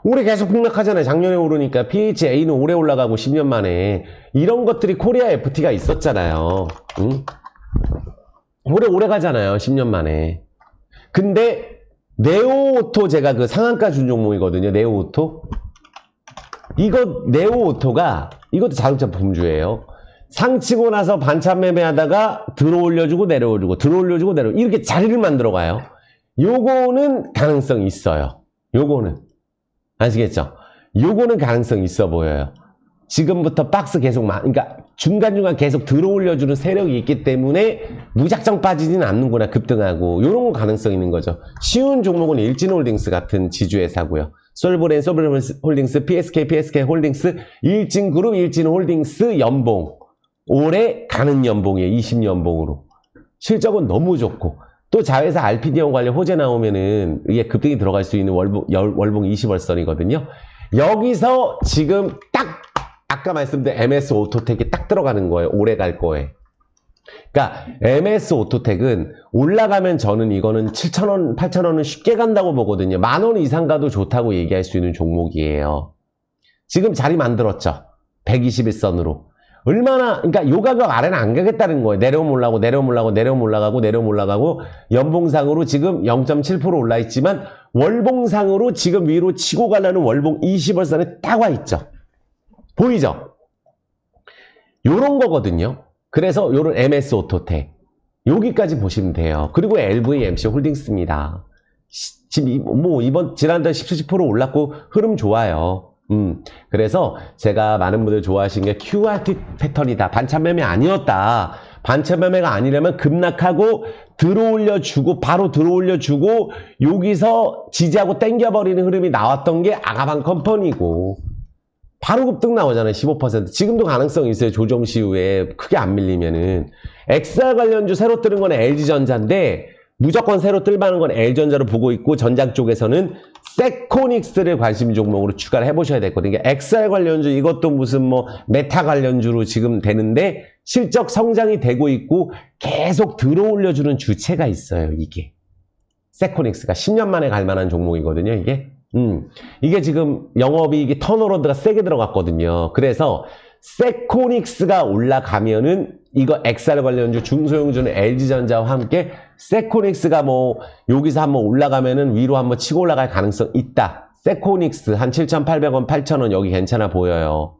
올해 계속 폭락하잖아요. 작년에 오르니까 PHA는 오래 올라가고 10년 만에. 이런 것들이 코리아 FT가 있었잖아요. 오래 가잖아요. 10년 만에. 근데 네오오토 제가 그 상한가 준 종목이거든요. 네오오토. 이거 네오오토가 이것도 자동차 부품주예요. 상치고 나서 반찬 매매하다가 들어올려주고 내려올려주고 들어올려주고 내려 이렇게 자리를 만들어 가요. 요거는 가능성이 있어요. 요거는 아시겠죠? 요거는 가능성이 있어 보여요. 지금부터 박스 계속 그러니까 중간중간 계속 들어올려주는 세력이 있기 때문에 무작정 빠지지는 않는구나. 급등하고 요런 거 가능성 있는 거죠. 쉬운 종목은 일진홀딩스 같은 지주회사고요. 솔브렌 홀딩스, PSK 홀딩스, 일진그룹 일진홀딩스 연봉. 올해 가는 연봉이에요. 20연봉으로. 실적은 너무 좋고 또 자회사 RPD형 관련 호재 나오면은 이게 급등이 들어갈 수 있는 월봉 20월선이거든요. 여기서 지금 딱 아까 말씀드린 MS 오토텍이 딱 들어가는 거예요. 오래 갈 거에. 그러니까 MS 오토텍은 올라가면 저는 이거는 7,000원, 8,000원은 쉽게 간다고 보거든요. 10,000원 이상 가도 좋다고 얘기할 수 있는 종목이에요. 지금 자리 만들었죠. 121선으로. 얼마나, 그러니까 요 가격 아래는 안 가겠다는 거예요. 내려오면 올라가고, 내려오면 올라가고, 연봉상으로 지금 0.7% 올라 있지만, 월봉상으로 지금 위로 치고 가려는 월봉 20월선에 딱 와 있죠. 보이죠? 요런 거거든요. 그래서 요런 MS 오토텍. 여기까지 보시면 돼요. 그리고 LVMC 홀딩스입니다. 지금 뭐 이번 지난달 17% 올랐고 흐름 좋아요. 그래서 제가 많은 분들 좋아하시는 게 QRT 패턴이다. 반찬 매매 아니었다. 반찬 매매가 아니라면 급락하고 들어올려주고 바로 들어올려주고 여기서 지지하고 땡겨버리는 흐름이 나왔던 게 아가방 컴퍼니고 바로 급등 나오잖아요. 15%. 지금도 가능성이 있어요. 조정 시후에 크게 안 밀리면은. XR 관련주 새로 뜨는 건 LG전자인데 무조건 새로 뜰만한 건 L전자로 보고 있고 전장 쪽에서는 세코닉스를 관심 종목으로 추가를 해보셔야 되거든요. XR 관련주 이것도 무슨 뭐 메타 관련주로 지금 되는데 실적 성장이 되고 있고 계속 들어올려주는 주체가 있어요. 이게. 세코닉스가 10년 만에 갈 만한 종목이거든요, 이게. 이게 지금 영업이익이 턴오버가 세게 들어갔거든요. 그래서 세코닉스가 올라가면은 이거 XR 관련주 중소형주는 LG전자와 함께 세코닉스가 뭐 여기서 한번 올라가면은 위로 한번 치고 올라갈 가능성 있다. 세코닉스 한 7,800원, 8,000원 여기 괜찮아 보여요.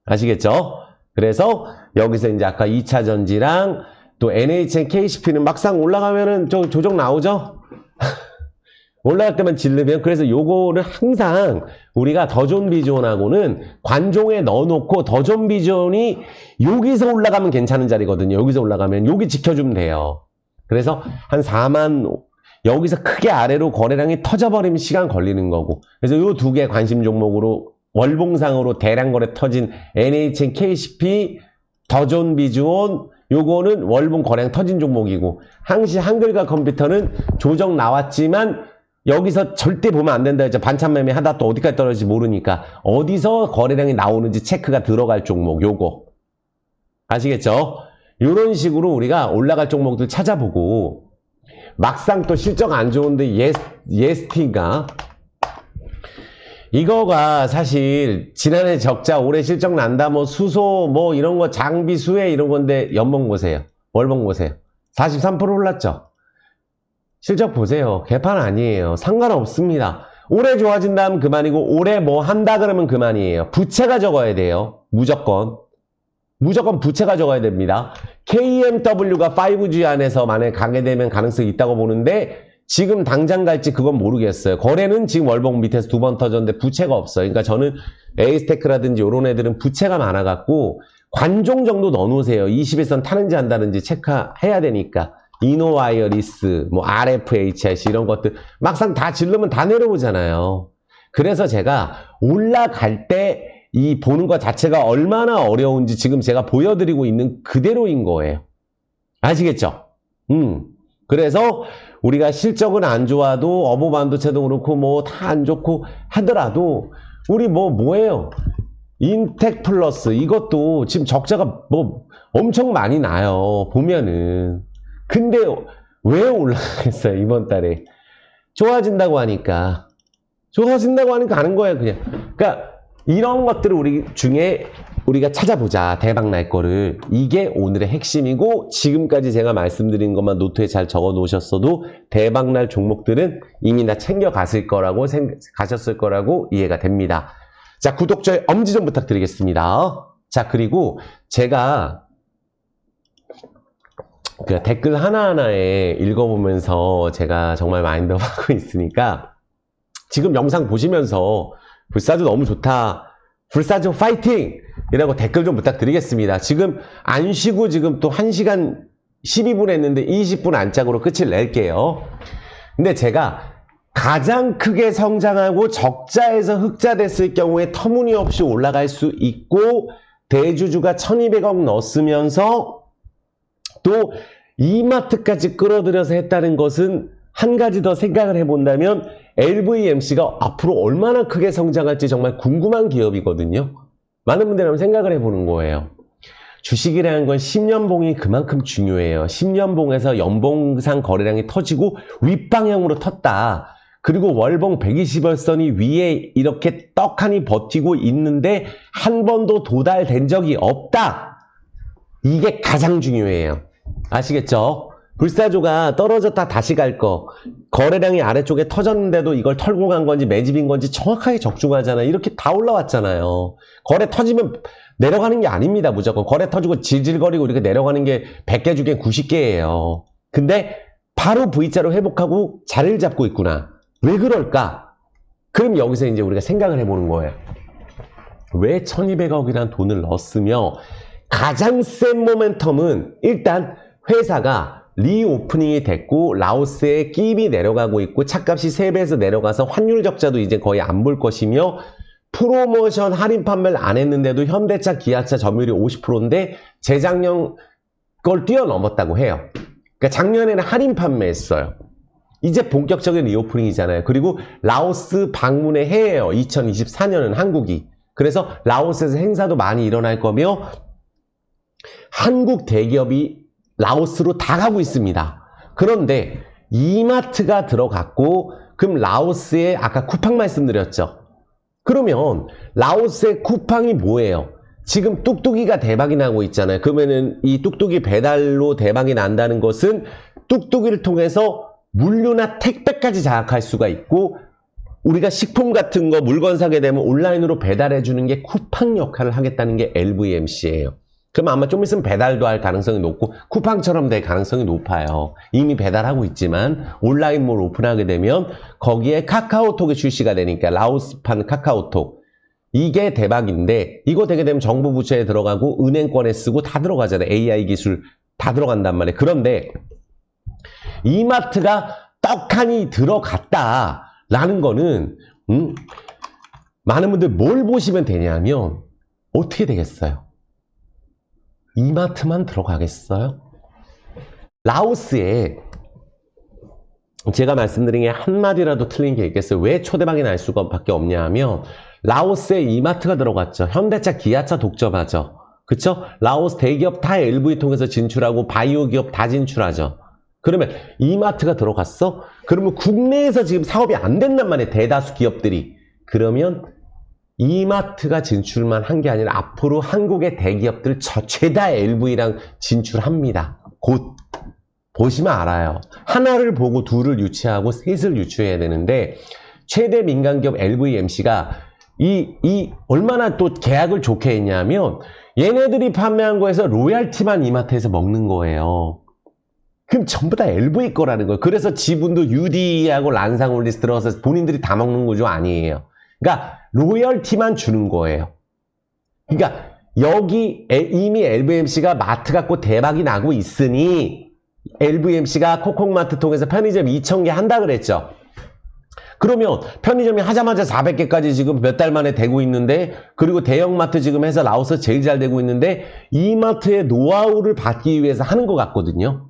아시겠죠? 그래서 여기서 이제 아까 2차 전지랑 또 NHN, KCP는 막상 올라가면은 조정 나오죠? 올라갈 때만 질르면, 그래서 요거를 항상 우리가 더존비존하고는 관종에 넣어놓고, 더존비존이 여기서 올라가면 괜찮은 자리거든요. 여기서 올라가면 여기 지켜주면 돼요. 그래서 한 4만, 여기서 크게 아래로 거래량이 터져버리면 시간 걸리는 거고, 그래서 요 두 개 관심 종목으로 월봉상으로 대량 거래 터진 NHN, KCP, 더존비존, 요거는 월봉 거래량 터진 종목이고, 항시 한글과 컴퓨터는 조정 나왔지만 여기서 절대 보면 안 된다 했죠. 반찬 매매 하다 또 어디까지 떨어질지 모르니까 어디서 거래량이 나오는지 체크가 들어갈 종목, 요거 아시겠죠? 요런 식으로 우리가 올라갈 종목들 찾아보고, 막상 또 실적 안 좋은데 예스티가 이거가 사실 지난해 적자 올해 실적 난다 뭐 수소 뭐 이런 거 장비 수혜 이런 건데 연봉 보세요. 월봉 보세요. 43% 올랐죠. 실적 보세요. 개판 아니에요. 상관없습니다. 올해 좋아진다면 그만이고 올해 뭐 한다 그러면 그만이에요. 부채가 적어야 돼요. 무조건 부채가 적어야 됩니다. KMW가 5G 안에서 만약에 가게 되면 가능성이 있다고 보는데 지금 당장 갈지 그건 모르겠어요. 거래는 지금 월봉 밑에서 두 번 터졌는데 부채가 없어요. 그러니까 저는 에이스테크라든지 이런 애들은 부채가 많아갖고 관종 정도 넣어놓으세요. 21선 타는지 안다는지 체크해야 되니까. 이노와이어리스, 뭐 RFHIC 이런 것들 막상 다 질르면 다 내려오잖아요. 그래서 제가 올라갈 때 이 보는 것 자체가 얼마나 어려운지 지금 제가 보여드리고 있는 그대로인 거예요. 아시겠죠? 그래서 우리가 실적은 안 좋아도 어부반도체도 그렇고 뭐 다 안 좋고 하더라도 우리 뭐예요? 인텍플러스 이것도 지금 적자가 뭐 엄청 많이 나요. 보면은. 근데 왜 올라가겠어요? 이번 달에 좋아진다고 하니까 하는 거예요. 그냥. 그러니까 이런 것들을 우리 중에 우리가 찾아보자. 대박 날 거를. 이게 오늘의 핵심이고, 지금까지 제가 말씀드린 것만 노트에 잘 적어 놓으셨어도 대박 날 종목들은 이미 다 챙겨 가셨을 거라고 이해가 됩니다. 자, 구독, 좋아요, 엄지 좀 부탁드리겠습니다. 자, 그리고 제가 그 댓글 하나하나에 읽어보면서 제가 정말 마인드업하고 있으니까 지금 영상 보시면서 불사조 너무 좋다, 불사조 파이팅! 이라고 댓글 좀 부탁드리겠습니다. 지금 안 쉬고 지금 또 1시간 12분 했는데 20분 안짝으로 끝을 낼게요. 근데 제가 가장 크게 성장하고 적자에서 흑자 됐을 경우에 터무니없이 올라갈 수 있고, 대주주가 1200억 넣었으면서 또 이마트까지 끌어들여서 했다는 것은 한 가지 더 생각을 해본다면 LVMC가 앞으로 얼마나 크게 성장할지 정말 궁금한 기업이거든요. 많은 분들이 한번 생각을 해보는 거예요. 주식이라는 건 10년봉이 그만큼 중요해요. 10년봉에서 연봉상 거래량이 터지고 윗방향으로 텄다. 그리고 월봉 120월선이 위에 이렇게 떡하니 버티고 있는데 한 번도 도달된 적이 없다. 이게 가장 중요해요. 아시겠죠? 불사조가 떨어졌다 다시 갈 거, 거래량이 아래쪽에 터졌는데도 이걸 털고 간 건지 매집인 건지 정확하게 적중하잖아요. 이렇게 다 올라왔잖아요. 거래 터지면 내려가는 게 아닙니다. 무조건 거래 터지고 질질거리고 이렇게 내려가는 게 100개 중에 90개예요. 근데 바로 V자로 회복하고 자리를 잡고 있구나. 왜 그럴까? 그럼 여기서 이제 우리가 생각을 해보는 거예요. 왜 1200억이라는 돈을 넣었으며, 가장 센 모멘텀은 일단 회사가 리오프닝이 됐고 라오스의 끼임이 내려가고 있고 차값이 3배에서 내려가서 환율 적자도 이제 거의 안 볼 것이며, 프로모션 할인 판매를 안 했는데도 현대차, 기아차 점유율이 50%인데 재작년 걸 뛰어넘었다고 해요. 그러니까 작년에는 할인 판매했어요. 이제 본격적인 리오프닝이잖아요. 그리고 라오스 방문의 해예요. 2024년은 한국이. 그래서 라오스에서 행사도 많이 일어날 거며 한국 대기업이 라오스로 다 가고 있습니다. 그런데 이마트가 들어갔고, 그럼 라오스에 아까 쿠팡 말씀드렸죠. 그러면 라오스의 쿠팡이 뭐예요? 지금 뚝뚝이가 대박이 나고 있잖아요. 그러면은 이 뚝뚝이 배달로 대박이 난다는 것은 뚝뚝이를 통해서 물류나 택배까지 장악할 수가 있고, 우리가 식품 같은 거 물건 사게 되면 온라인으로 배달해 주는 게 쿠팡 역할을 하겠다는 게 LVMC예요. 그럼 아마 좀 있으면 배달도 할 가능성이 높고 쿠팡처럼 될 가능성이 높아요. 이미 배달하고 있지만 온라인몰 오픈하게 되면 거기에 카카오톡이 출시가 되니까 라오스판 카카오톡, 이게 대박인데, 이거 되게 되면 정부 부처에 들어가고 은행권에 쓰고 다 들어가잖아요. AI 기술 다 들어간단 말이에요. 그런데 이마트가 떡하니 들어갔다라는 거는 많은 분들 뭘 보시면 되냐면 어떻게 되겠어요? 이마트만 들어가겠어요? 라오스에 제가 말씀드린 게 한마디라도 틀린 게 있겠어요? 왜 초대박이 날 수가 밖에 없냐 하면, 라오스에 이마트가 들어갔죠. 현대차, 기아차 독점하죠. 그쵸? 라오스 대기업 다 LV 통해서 진출하고 바이오 기업 다 진출하죠. 그러면 이마트가 들어갔어? 그러면 국내에서 지금 사업이 안 된단 말이에요. 대다수 기업들이. 그러면 이마트가 진출만 한 게 아니라 앞으로 한국의 대기업들 죄다 LV랑 진출합니다. 곧. 보시면 알아요. 하나를 보고 둘을 유치하고 셋을 유치해야 되는데, 최대 민간기업 LVMC가 얼마나 또 계약을 좋게 했냐면, 얘네들이 판매한 거에서 로얄티만 이마트에서 먹는 거예요. 그럼 전부 다 LV 거라는 거예요. 그래서 지분도 UD하고 란상올리스 들어가서 본인들이 다 먹는 거죠? 아니에요. 그러니까 로열티만 주는 거예요. 그러니까 여기 이미 LVMC가 마트 갖고 대박이 나고 있으니 LVMC가 코콕마트 통해서 편의점 2,000개 한다 그랬죠. 그러면 편의점이 하자마자 400개까지 지금 몇 달 만에 되고 있는데, 그리고 대형마트 지금 해서 라오스 제일 잘 되고 있는데, 이마트의 노하우를 받기 위해서 하는 것 같거든요.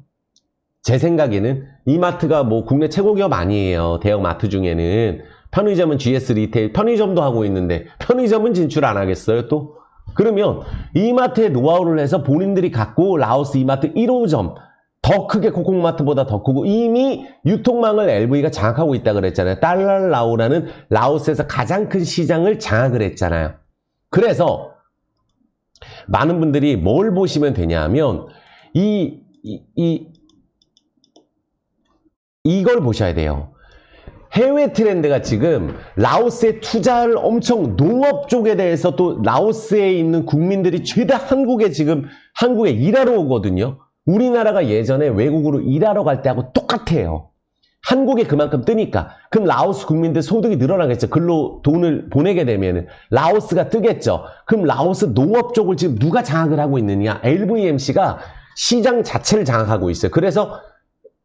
제 생각에는 이마트가 뭐 국내 최고 기업 아니에요. 대형마트 중에는. 편의점은 GS 리테일, 편의점도 하고 있는데 편의점은 진출 안 하겠어요 또? 그러면 이마트의 노하우를 해서 본인들이 갖고 라오스 이마트 1호점, 더 크게 코콕마트보다 더 크고 이미 유통망을 LV가 장악하고 있다 그랬잖아요. 달랄라오라는 라오스에서 가장 큰 시장을 장악을 했잖아요. 그래서 많은 분들이 뭘 보시면 되냐면 이걸 보셔야 돼요. 해외 트렌드가 지금 라오스에 투자를 엄청, 농업 쪽에 대해서 또 라오스에 있는 국민들이 죄다 한국에 일하러 오거든요. 우리나라가 예전에 외국으로 일하러 갈 때하고 똑같아요. 한국에 그만큼 뜨니까. 그럼 라오스 국민들 소득이 늘어나겠죠. 글로 돈을 보내게 되면 라오스가 뜨겠죠. 그럼 라오스 농업 쪽을 지금 누가 장악을 하고 있느냐? LVMC가 시장 자체를 장악하고 있어요. 그래서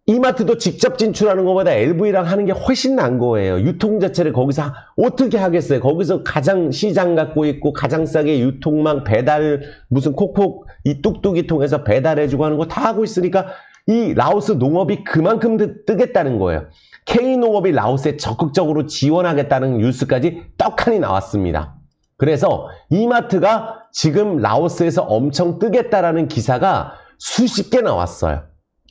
이마트도 직접 진출하는 것보다 LV랑 하는 게 훨씬 난 거예요. 유통 자체를 거기서 어떻게 하겠어요? 거기서 가장 시장 갖고 있고 가장 싸게 유통망 배달, 무슨 콕콕 이 뚝뚝이 통해서 배달해주고 하는 거 다 하고 있으니까 이 라오스 농업이 그만큼 뜨겠다는 거예요. K농업이 라오스에 적극적으로 지원하겠다는 뉴스까지 떡하니 나왔습니다. 그래서 이마트가 지금 라오스에서 엄청 뜨겠다라는 기사가 수십 개 나왔어요.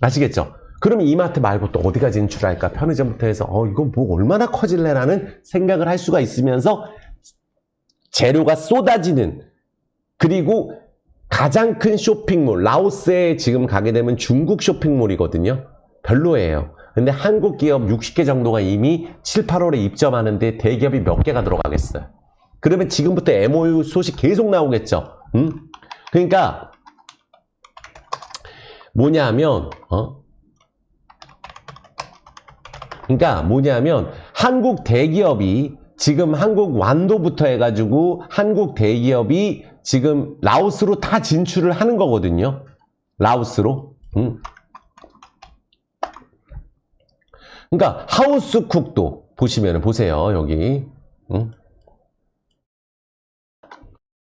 아시겠죠? 그러면 이마트 말고 또 어디가 진출할까? 편의점부터 해서 이거 뭐 얼마나 커질래라는 생각을 할 수가 있으면서 재료가 쏟아지는, 그리고 가장 큰 쇼핑몰, 라오스에 지금 가게 되면 중국 쇼핑몰이거든요. 별로예요. 근데 한국 기업 60개 정도가 이미 7, 8월에 입점하는데 대기업이 몇 개가 들어가겠어요. 그러면 지금부터 MOU 소식 계속 나오겠죠. 그러니까 뭐냐면 한국 대기업이 지금 한국 완도부터 해가지고 한국 대기업이 지금 라오스로 다 진출을 하는 거거든요. 라오스로. 그러니까 하우스쿡도 보시면 보세요. 여기.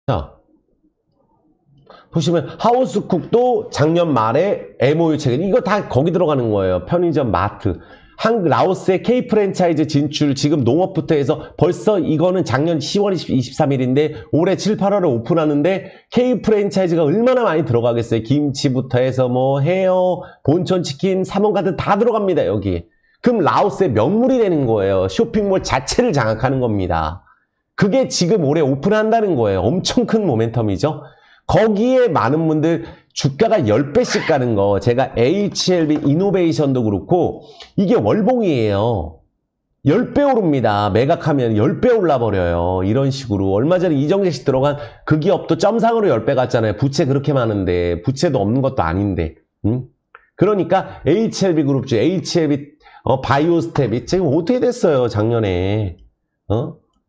자, 보시면 하우스쿡도 작년 말에 MOU 체결, 이거 다 거기 들어가는 거예요. 편의점, 마트. 라오스의 K 프랜차이즈 진출 지금 농업부터 해서 벌써 이거는 작년 10월 23일인데 올해 7, 8월에 오픈하는데 K 프랜차이즈가 얼마나 많이 들어가겠어요. 김치부터 해서 뭐 헤어, 본천치킨, 삼원가든 다 들어갑니다. 여기. 그럼 라오스의 명물이 되는 거예요. 쇼핑몰 자체를 장악하는 겁니다. 그게 지금 올해 오픈한다는 거예요. 엄청 큰 모멘텀이죠. 거기에 많은 분들 주가가 10배씩 가는 거, 제가 HLB 이노베이션도 그렇고 이게 월봉이에요. 10배 오릅니다. 매각하면 10배 올라버려요. 이런 식으로. 얼마 전에 이정재 씨 들어간 그 기업도 점상으로 10배 갔잖아요. 부채 그렇게 많은데, 부채도 없는 것도 아닌데. 그러니까 HLB 그룹주, HLB 바이오스텝이 지금 어떻게 됐어요, 작년에.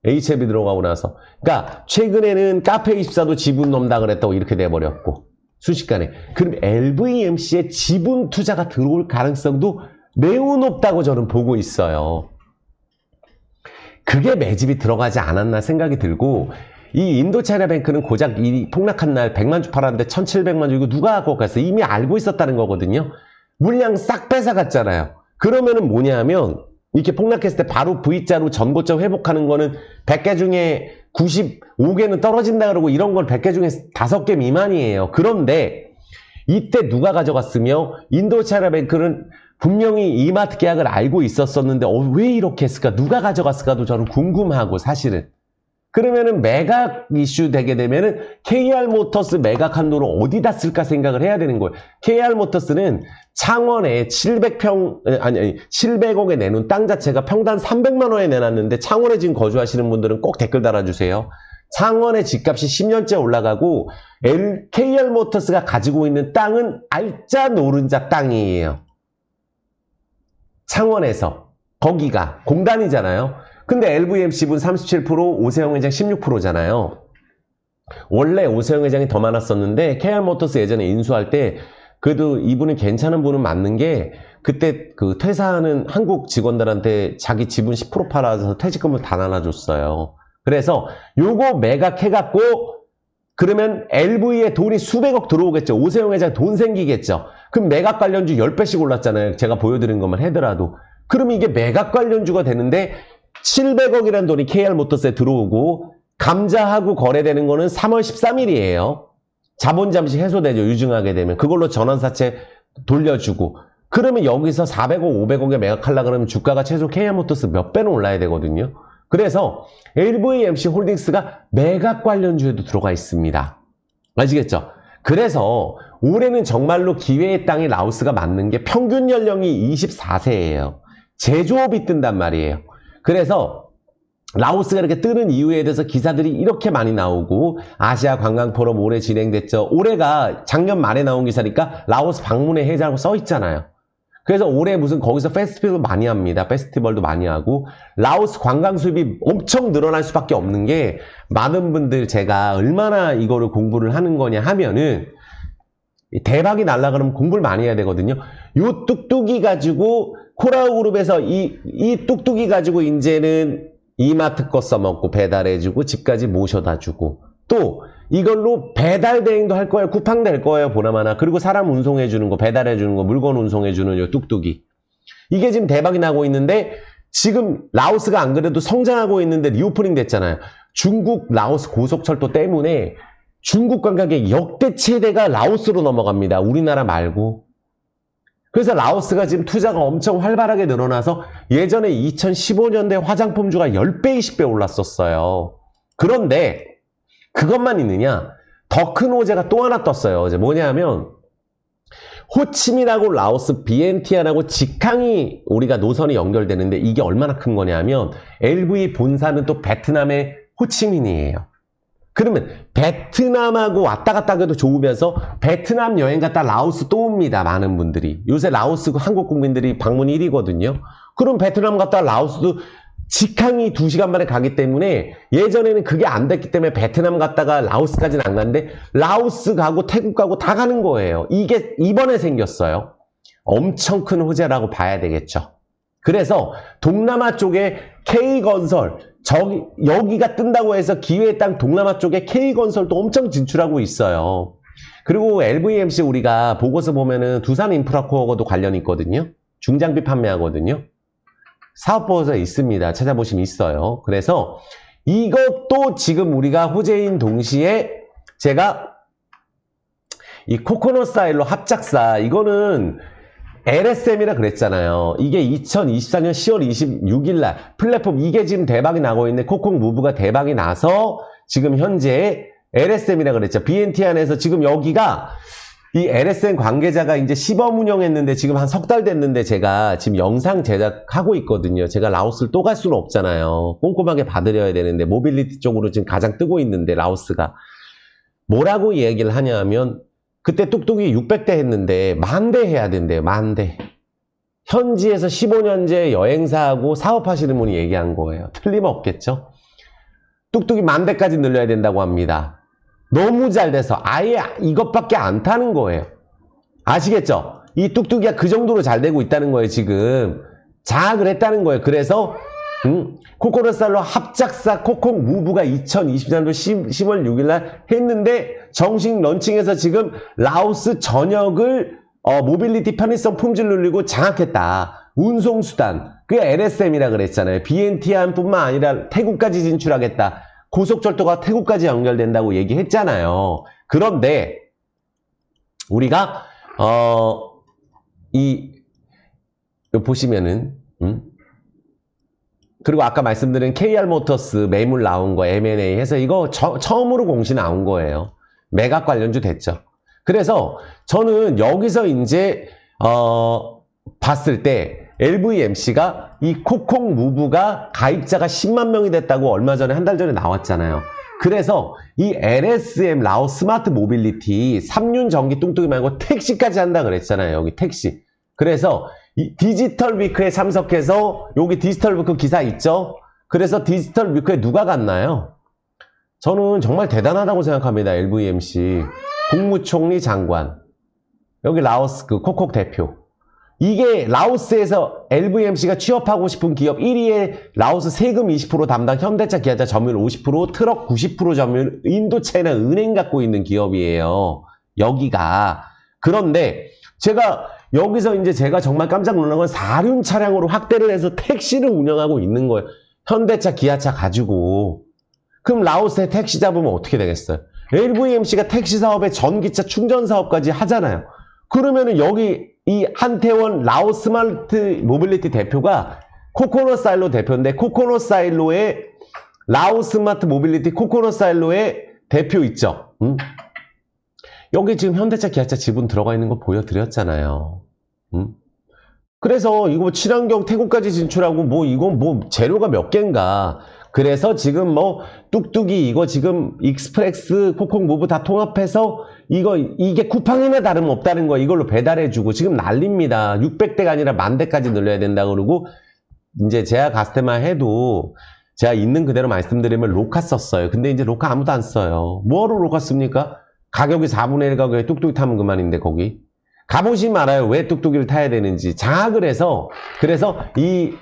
HLB 들어가고 나서. 그러니까 최근에는 카페24도 지분 넘다 그랬다고 이렇게 돼버렸고 순식간에. 그럼 LVMC의 지분 투자가 들어올 가능성도 매우 높다고 저는 보고 있어요. 그게 매집이 들어가지 않았나 생각이 들고, 이 인도차이나뱅크는 고작 이 폭락한 날 100만 주 팔았는데 1700만 주 이거 누가 갖고 갔어? 이미 알고 있었다는 거거든요. 물량 싹 뺏어갔잖아요. 그러면은 뭐냐면 이렇게 폭락했을 때 바로 V자로 전고점 회복하는 거는 100개 중에 95개는 떨어진다 그러고 이런 건 100개 중에 5개 미만이에요. 그런데 이때 누가 가져갔으며 인도차이나뱅크는 분명히 이마트 계약을 알고 있었었는데 왜 이렇게 했을까? 누가 가져갔을까도 저는 궁금하고 사실은. 그러면은 매각 이슈 되게 되면은 KR모터스 매각 한도를 어디다 쓸까 생각을 해야 되는 거예요. KR모터스는 창원에 700억에 내놓은 땅 자체가 평당 300만 원에 내놨는데 창원에 지금 거주하시는 분들은 꼭 댓글 달아주세요. 창원의 집값이 10년째 올라가고 KR모터스가 가지고 있는 땅은 알짜 노른자 땅이에요. 창원에서. 거기가 공단이잖아요. 근데 LVMC분 37%, 오세영 회장 16%잖아요. 원래 오세영 회장이 더 많았었는데 KR모터스 예전에 인수할 때 그래도 이분은 괜찮은 분은 맞는 게 그때 그 퇴사하는 한국 직원들한테 자기 지분 10% 팔아서 퇴직금을 다 나눠줬어요. 그래서 요거 매각해갖고 그러면 LV에 돈이 수백억 들어오겠죠. 오세영 회장 돈 생기겠죠. 그럼 매각 관련주 10배씩 올랐잖아요. 제가 보여드린 것만 하더라도. 그럼 이게 매각 관련주가 되는데 700억이라는 돈이 KR모터스에 들어오고 감자하고 거래되는 거는 3월 13일이에요. 자본 잠시 해소되죠. 유증하게 되면. 그걸로 전환사채 돌려주고. 그러면 여기서 400억, 500억에 매각하려고 그러면 주가가 최소 KR모터스 몇 배는 올라야 되거든요. 그래서 LVMC 홀딩스가 매각 관련주에도 들어가 있습니다. 아시겠죠? 그래서 올해는 정말로 기회의 땅이 라오스가 맞는 게 평균 연령이 24세예요. 제조업이 뜬단 말이에요. 그래서 라오스가 이렇게 뜨는 이유에 대해서 기사들이 이렇게 많이 나오고 아시아 관광 포럼 올해 진행됐죠. 올해가 작년 말에 나온 기사니까 라오스 방문의 해자라고 써 있잖아요. 그래서 올해 무슨 거기서 페스티벌도 많이 합니다. 페스티벌도 많이 하고 라오스 관광 수입이 엄청 늘어날 수밖에 없는 게 많은 분들 제가 얼마나 이거를 공부를 하는 거냐 하면은 대박이 날라 그러면 공부를 많이 해야 되거든요. 요 뚝뚝이 가지고 코라우 그룹에서 이 뚝뚝이 가지고 이제는 이마트 거 써먹고 배달해주고 집까지 모셔다주고 또 이걸로 배달 대행도 할 거예요. 쿠팡 될 거예요. 보나마나. 그리고 사람 운송해주는 거, 배달해주는 거, 물건 운송해주는 요 뚝뚝이. 이게 지금 대박이 나고 있는데 지금 라오스가 안 그래도 성장하고 있는데 리오프닝 됐잖아요. 중국 라오스 고속철도 때문에 중국 관광객 역대 최대가 라오스로 넘어갑니다. 우리나라 말고. 그래서 라오스가 지금 투자가 엄청 활발하게 늘어나서 예전에 2015년대 화장품주가 10배, 20배 올랐었어요. 그런데 그것만 있느냐? 더 큰 호재가 또 하나 떴어요. 어제 뭐냐면 호치민하고 라오스 비엔티안하고 직항이 우리가 노선이 연결되는데 이게 얼마나 큰 거냐면 LV 본사는 또 베트남의 호치민이에요. 그러면 베트남하고 왔다 갔다 해도 좋으면서 베트남 여행 갔다 라오스 또 옵니다. 많은 분들이. 요새 라오스 한국 국민들이 방문 1위거든요. 그럼 베트남 갔다 라오스도 직항이 2시간 만에 가기 때문에 예전에는 그게 안 됐기 때문에 베트남 갔다가 라오스까지는 안 갔는데 라오스 가고 태국 가고 다 가는 거예요. 이게 이번에 생겼어요. 엄청 큰 호재라고 봐야 되겠죠. 그래서 동남아 쪽에 K건설 여기가 뜬다고 해서 기회의 땅 동남아 쪽에 K건설도 엄청 진출하고 있어요. 그리고 LVMC 우리가 보고서 보면은 두산 인프라코어도 관련이 있거든요. 중장비 판매하거든요. 사업보고서에 있습니다. 찾아보시면 있어요. 그래서 이것도 지금 우리가 호재인 동시에 제가 이 코코넛 사일로 합작사, 이거는 LSM이라 그랬잖아요. 이게 2024년 10월 26일 날 플랫폼, 이게 지금 대박이 나고 있는데 코콕 무브가 대박이 나서 지금 현재 LSM이라 그랬죠. BNT 안에서 지금 여기가 이 LSM 관계자가 이제 시범 운영했는데 지금 한 석 달 됐는데 제가 지금 영상 제작하고 있거든요. 제가 라오스를 또 갈 수는 없잖아요. 꼼꼼하게 봐드려야 되는데 모빌리티 쪽으로 지금 가장 뜨고 있는데 라오스가 뭐라고 얘기를 하냐면 그때 뚝뚝이 600대 했는데 10,000대 해야 된대요. 10,000대. 현지에서 15년째 여행사하고 사업하시는 분이 얘기한 거예요. 틀림없겠죠? 뚝뚝이 10,000대까지 늘려야 된다고 합니다. 너무 잘 돼서 아예 이것밖에 안 타는 거예요. 아시겠죠? 이 뚝뚝이가 그 정도로 잘 되고 있다는 거예요. 지금 장악을 했다는 거예요. 그래서 코코넛살로 합작사 코콕 무브가 2020년도 10월 6일 날 했는데 정식 런칭해서 지금 라오스 전역을 모빌리티 편의성 품질 늘리고 장악했다. 운송수단, 그게 LSM이라 그랬잖아요. BNT안 뿐만 아니라 태국까지 진출하겠다. 고속철도가 태국까지 연결된다고 얘기했잖아요. 그런데 우리가 보시면은 그리고 아까 말씀드린 KR모터스 매물 나온 거 M&A 해서 이거 처음으로 공시 나온 거예요. 매각 관련주 됐죠. 그래서 저는 여기서 이제 봤을 때 LVMC가 이 코콕 무브가 가입자가 10만 명이 됐다고 얼마 전에 한 달 전에 나왔잖아요. 그래서 이 LSM 라오 스마트 모빌리티 3륜 전기 뚱뚱이 말고 택시까지 한다 그랬잖아요. 여기 택시. 그래서 이 디지털 위크에 참석해서 여기 디지털 위크 기사 있죠? 그래서 디지털 위크에 누가 갔나요? 저는 정말 대단하다고 생각합니다. LVMC 국무총리 장관, 여기 라오스 그 코콕 대표. 이게 라오스에서 LVMC가 취업하고 싶은 기업 1위에 라오스 세금 20% 담당 현대차 기아차 점유율 50%, 트럭 90% 점유율 인도차이나 은행 갖고 있는 기업이에요. 여기가. 그런데 제가 여기서 이제 제가 정말 깜짝 놀란 건 4륜 차량으로 확대를 해서 택시를 운영하고 있는 거예요. 현대차 기아차 가지고. 그럼 라오스에 택시 잡으면 어떻게 되겠어요? LVMC가 택시 사업에 전기차 충전 사업까지 하잖아요. 그러면은 여기 이 한태원 라오 스마트 모빌리티 대표가 코코넛 사일로 대표인데 코코넛 사일로의 라오 스마트 모빌리티 코코넛 사일로의 대표 있죠. 여기 지금 현대차 기아차 지분 들어가 있는 거 보여드렸잖아요. 그래서 이거 친환경 태국까지 진출하고 뭐 이건 뭐 재료가 몇 개인가. 그래서 지금 뭐 뚝뚝이 이거 지금 익스프레스 코콕 무브 다 통합해서 이게 쿠팡이나 다름없다는 거 이걸로 배달해주고 지금 난립니다. 600대가 아니라 10,000대까지 늘려야 된다 그러고 이제 제가 갔을 때만 해도 제가 있는 그대로 말씀드리면 로카 썼어요. 근데 이제 로카 아무도 안 써요. 뭐하러 로카 씁니까? 가격이 4분의 1 가격에 뚝뚝이 타면 그만인데 거기. 가보시면 알아요. 왜 뚝뚝이를 타야 되는지. 장악을 해서, 그래서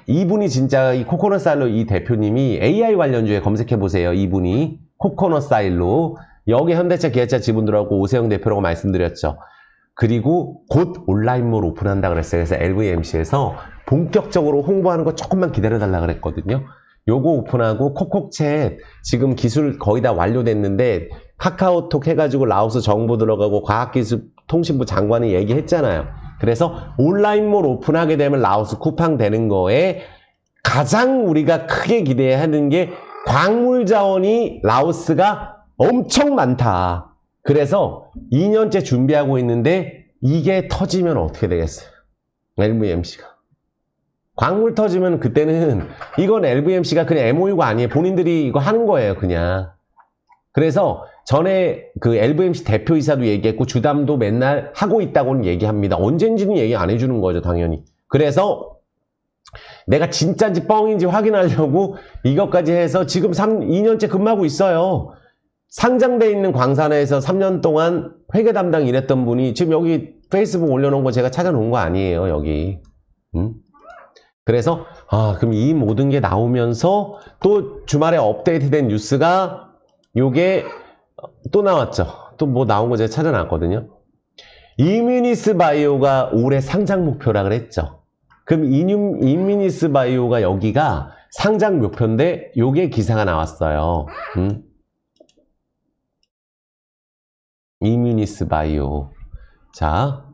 이분이 진짜 이 코코넛 사일로 이 대표님이 AI 관련주에 검색해보세요. 이분이. 코코넛 사일로. 여기 현대차 기아차 지분 들어가고 오세영 대표라고 말씀드렸죠. 그리고 곧 온라인몰 오픈한다 그랬어요. 그래서 LVMC에서 본격적으로 홍보하는 거 조금만 기다려달라 그랬거든요. 요거 오픈하고 콕콕챗 지금 기술 거의 다 완료됐는데 카카오톡 해가지고 라오스 정보 들어가고 과학기술통신부 장관이 얘기했잖아요. 그래서 온라인몰 오픈하게 되면 라오스 쿠팡 되는 거에 가장 우리가 크게 기대하는 게 광물 자원이 라오스가 엄청 많다. 그래서 2년째 준비하고 있는데 이게 터지면 어떻게 되겠어요? LVMC가. 광물 터지면 그때는 이건 LVMC가 그냥 MOU가 아니에요. 본인들이 이거 하는 거예요, 그냥. 그래서 전에 그 LVMC 대표이사도 얘기했고 주담도 맨날 하고 있다고는 얘기합니다. 언젠지는 얘기 안 해주는 거죠, 당연히. 그래서 내가 진짜인지 뻥인지 확인하려고 이것까지 해서 지금 2년째 근무하고 있어요. 상장돼 있는 광산에서 3년 동안 회계 담당 일했던 분이 지금 여기 페이스북 올려놓은 거 제가 찾아놓은 거 아니에요, 여기. 그래서 그럼 이 모든 게 나오면서 또 주말에 업데이트된 뉴스가 요게 또 나왔죠. 또 뭐 나온 거 제가 찾아놨거든요. 이뮤니스 바이오가 올해 상장 목표라 그랬죠. 그럼 인미니스 바이오가 여기가 상장 목표인데 요게 기사가 나왔어요. 인미니스 바이오. 자,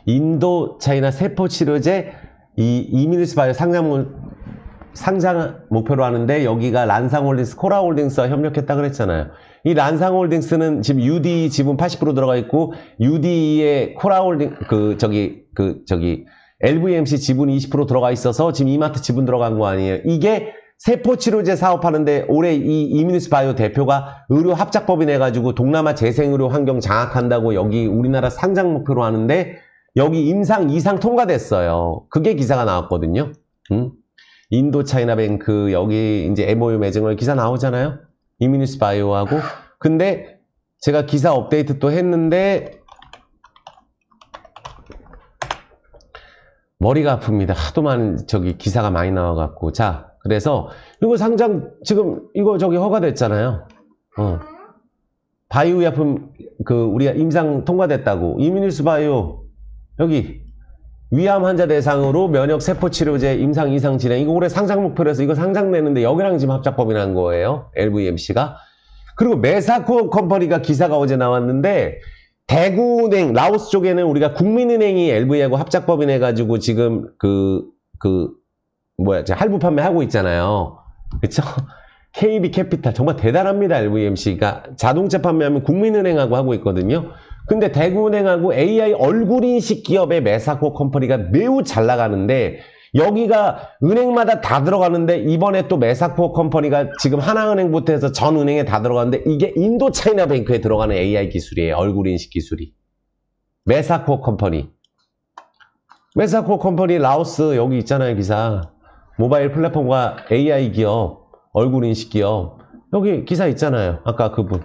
인도 차이나 세포 치료제 이 인미니스 바이오 상장 목표로 하는데 여기가 란상홀딩스, 코라홀딩스와 협력했다 그랬잖아요. 이 란상홀딩스는 지금 UD 지분 80% 들어가 있고 UD의 코라홀딩 LVMC 지분이 20% 들어가 있어서 지금 이마트 지분 들어간 거 아니에요. 이게 세포치료제 사업하는데 올해 이 이미니스 바이오 대표가 의료 합작법인 해가지고 동남아 재생의료 환경 장악한다고 여기 우리나라 상장 목표로 하는데 여기 임상 이상 통과됐어요. 그게 기사가 나왔거든요. 인도 차이나뱅크 여기 이제 MOU 맺은 기사 나오잖아요. 이미니스 바이오하고. 근데 제가 기사 업데이트 또 했는데 머리가 아픕니다. 하도 많은 기사가 많이 나와갖고. 자, 그래서 이거 상장 지금 이거 허가됐잖아요. 바이오 약품 우리가 임상 통과됐다고. 이미니스 바이오 여기 위암 환자 대상으로 면역 세포 치료제 임상 이상 진행. 이거 올해 상장 목표로 해서 이거 상장되는데 여기랑 지금 합작법이라는 거예요. LVMC가. 그리고 메사쿠어 컴퍼니가 기사가 어제 나왔는데 대구은행, 라오스 쪽에는 우리가 국민은행이 LV하고 합작법인 해가지고 지금 할부 판매하고 있잖아요. 그쵸? KB캐피탈 정말 대단합니다. LVMC가 자동차 판매하면 국민은행하고 하고 있거든요. 근데 대구은행하고 AI 얼굴인식 기업의 메사쿠어 컴퍼니가 매우 잘 나가는데 여기가 은행마다 다 들어가는데 이번에 또 메사쿠어 컴퍼니가 지금 하나은행부터 해서 전 은행에 다 들어가는데 이게 인도 차이나뱅크에 들어가는 AI 기술이에요. 얼굴인식 기술이. 메사쿠어 컴퍼니. 메사쿠어 컴퍼니 라오스 여기 있잖아요. 기사. 모바일 플랫폼과 AI 기업, 얼굴인식 기업. 여기 기사 있잖아요. 아까 그분.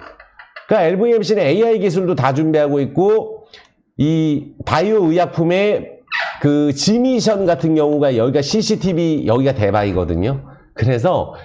그러니까 LVMC는 AI 기술도 다 준비하고 있고 이 바이오 의약품의 지미션 같은 경우가 여기가 CCTV 여기가 대박이거든요. 그래서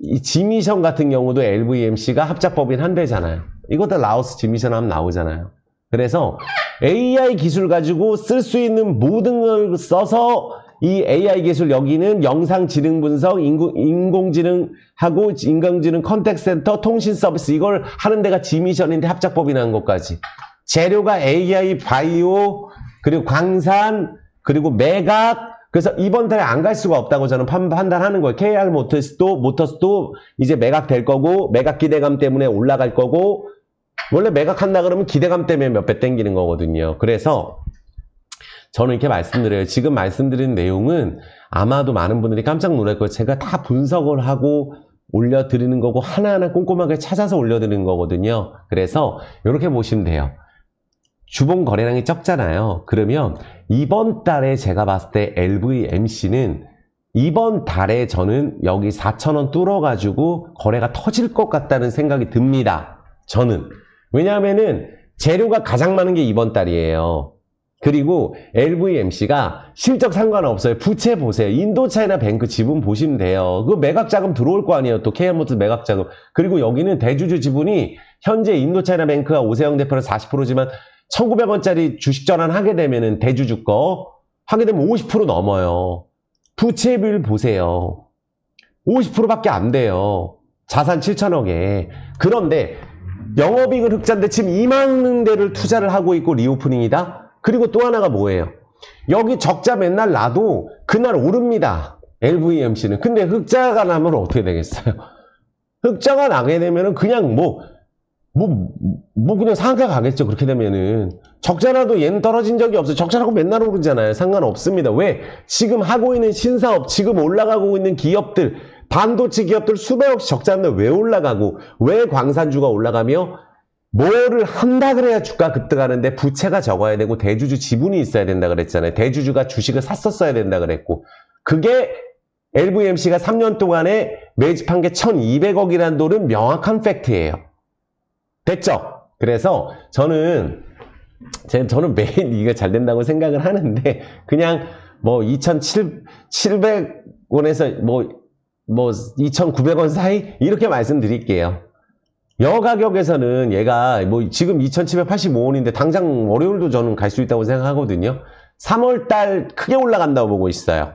이 지미션 같은 경우도 LVMC가 합작법인 한대잖아요. 이것도 라오스 지미션 하면 나오잖아요. 그래서 AI 기술 가지고 쓸 수 있는 모든 걸 써서 이 AI 기술 여기는 영상 지능 분석, 인공지능하고 인공지능 컨택트 센터, 통신 서비스 이걸 하는 데가 지미션인데 합작법이라는 것까지. 재료가 AI, 바이오, 그리고 광산, 그리고 매각. 그래서 이번 달에 안 갈 수가 없다고 저는 판단하는 거예요. KR 모터스도 이제 매각 될 거고 매각 기대감 때문에 올라갈 거고 원래 매각한다 그러면 기대감 때문에 몇 배 땡기는 거거든요. 그래서 저는 이렇게 말씀드려요. 지금 말씀드린 내용은 아마도 많은 분들이 깜짝 놀랄 거예요. 제가 다 분석을 하고 올려드리는 거고 하나하나 꼼꼼하게 찾아서 올려드리는 거거든요. 그래서 이렇게 보시면 돼요. 주봉 거래량이 적잖아요. 그러면 이번 달에 제가 봤을 때 LVMC는 이번 달에 저는 여기 4,000원 뚫어가지고 거래가 터질 것 같다는 생각이 듭니다. 저는. 왜냐하면은 재료가 가장 많은 게 이번 달이에요. 그리고 LVMC가 실적 상관없어요. 부채 보세요. 인도 차이나 뱅크 지분 보시면 돼요. 그 매각 자금 들어올 거 아니에요. 또 KR모터스 매각 자금. 그리고 여기는 대주주 지분이 현재 인도 차이나 뱅크가 오세영 대표는 40%지만 1,900원짜리 주식 전환하게 되면은 대주주 거 하게 되면 50% 넘어요. 부채 비율 보세요. 50%밖에 안 돼요. 자산 7천억에. 그런데 영업이익은 흑자인데 지금 2만 대를 투자를 하고 있고 리오프닝이다. 그리고 또 하나가 뭐예요? 여기 적자 맨날 나도 그날 오릅니다. LVMC는. 근데 흑자가 나면 어떻게 되겠어요? 흑자가 나게 되면은 그냥 그냥 상한가 가겠죠. 그렇게 되면은. 적자라도 얘는 떨어진 적이 없어요. 적자라고 맨날 오르잖아요. 상관없습니다. 왜? 지금 하고 있는 신사업, 지금 올라가고 있는 기업들, 반도체 기업들 수백억씩 적자인데 왜 올라가고, 왜 광산주가 올라가며, 뭐를 한다 그래야 주가 급등하는데 부채가 적어야 되고 대주주 지분이 있어야 된다 그랬잖아요. 대주주가 주식을 샀었어야 된다 그랬고. 그게 LVMC가 3년 동안에 매집한 게 1,200억이라는 돈은 명확한 팩트예요. 됐죠? 그래서 저는 매일 이게 잘 된다고 생각을 하는데 그냥 2,700원에서 2,900원 사이 이렇게 말씀드릴게요. 여 가격에서는 얘가 지금 2,785원인데 당장 월요일도 저는 갈 수 있다고 생각하거든요. 3월달 크게 올라간다고 보고 있어요.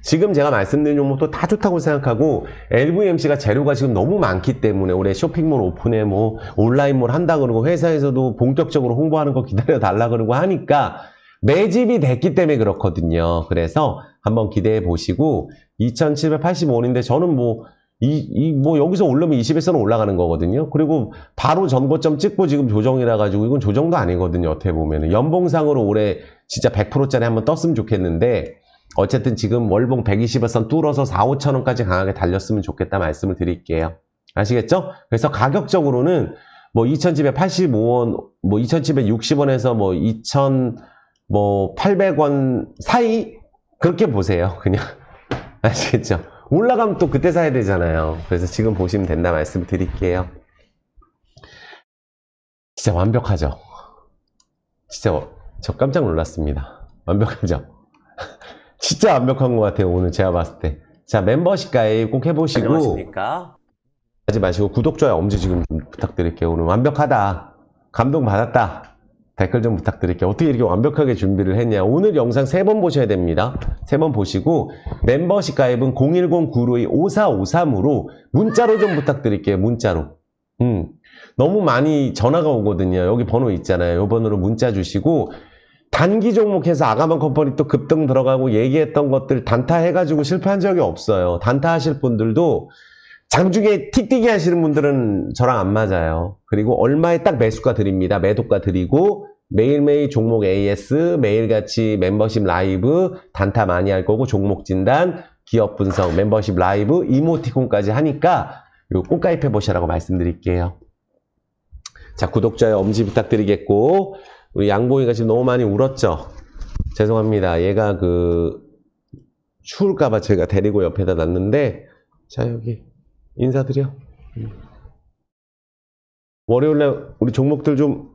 지금 제가 말씀드린 종목도 다 좋다고 생각하고 LVMC가 재료가 지금 너무 많기 때문에 올해 쇼핑몰 오픈에 뭐 온라인몰 한다 그러고 회사에서도 본격적으로 홍보하는 거 기다려 달라 그러고 하니까 매집이 됐기 때문에 그렇거든요. 그래서 한번 기대해 보시고 2785원인데 저는 뭐 여기서 오르면 20에서는 올라가는 거거든요. 그리고 바로 전고점 찍고 지금 조정이라 가지고 이건 조정도 아니거든요. 어떻게 보면은 연봉상으로 올해 진짜 100%짜리 한번 떴으면 좋겠는데 어쨌든 지금 월봉 120선 뚫어서 4, 5천원까지 강하게 달렸으면 좋겠다 말씀을 드릴게요. 아시겠죠? 그래서 가격적으로는 뭐 2785원, 뭐 2760원에서 뭐 2800원 사이 그렇게 보세요. 그냥 아시겠죠? 올라가면 또 그때 사야 되잖아요. 그래서 지금 보시면 된다 말씀 드릴게요. 진짜 완벽하죠? 진짜 저 깜짝 놀랐습니다. 완벽하죠? 진짜 완벽한 것 같아요. 오늘 제가 봤을 때. 자, 멤버십 가입 꼭 해보시고 안녕하십니까? 하지 마시고 구독, 좋아요, 엄지 지금 좀 부탁드릴게요. 오늘 완벽하다. 감동받았다. 댓글 좀 부탁드릴게요. 어떻게 이렇게 완벽하게 준비를 했냐. 오늘 영상 3번 보셔야 됩니다. 3번 보시고 멤버십 가입은 010-952-5453으로 문자로 좀 부탁드릴게요. 문자로. 너무 많이 전화가 오거든요. 여기 번호 있잖아요. 이 번호로 문자 주시고 단기 종목해서 아가만 컴퍼니 또 급등 들어가고 얘기했던 것들 단타 해가지고 실패한 적이 없어요. 단타 하실 분들도 장중에 틱틱이 하시는 분들은 저랑 안 맞아요. 그리고 얼마에 딱 매수가 드립니다. 매도가 드리고 매일매일 종목 AS, 매일같이 멤버십 라이브, 단타 많이 할 거고 종목 진단, 기업 분석, 멤버십 라이브, 이모티콘까지 하니까 이거 꼭 가입해 보시라고 말씀드릴게요. 자, 구독자의 엄지 부탁드리겠고 우리 양봉이가 지금 너무 많이 울었죠? 죄송합니다. 얘가 추울까봐 제가 데리고 옆에다 놨는데 자, 여기 인사드려. 월요일날 우리 종목들 좀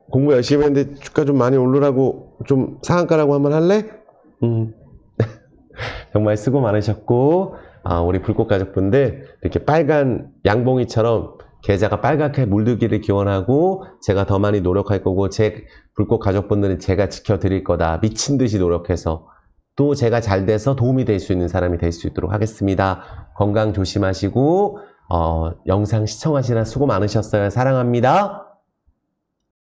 공부 열심히 했는데 주가 좀 많이 오르라고 좀 상한가라고 한번 할래? 정말 수고 많으셨고 우리 불꽃 가족분들 이렇게 빨간 양봉이처럼 계좌가 빨갛게 물들기를 기원하고 제가 더 많이 노력할 거고 제 불꽃 가족분들은 제가 지켜드릴 거다. 미친 듯이 노력해서 또 제가 잘 돼서 도움이 될 수 있는 사람이 될 수 있도록 하겠습니다. 건강 조심하시고 영상 시청하시느라 수고 많으셨어요. 사랑합니다.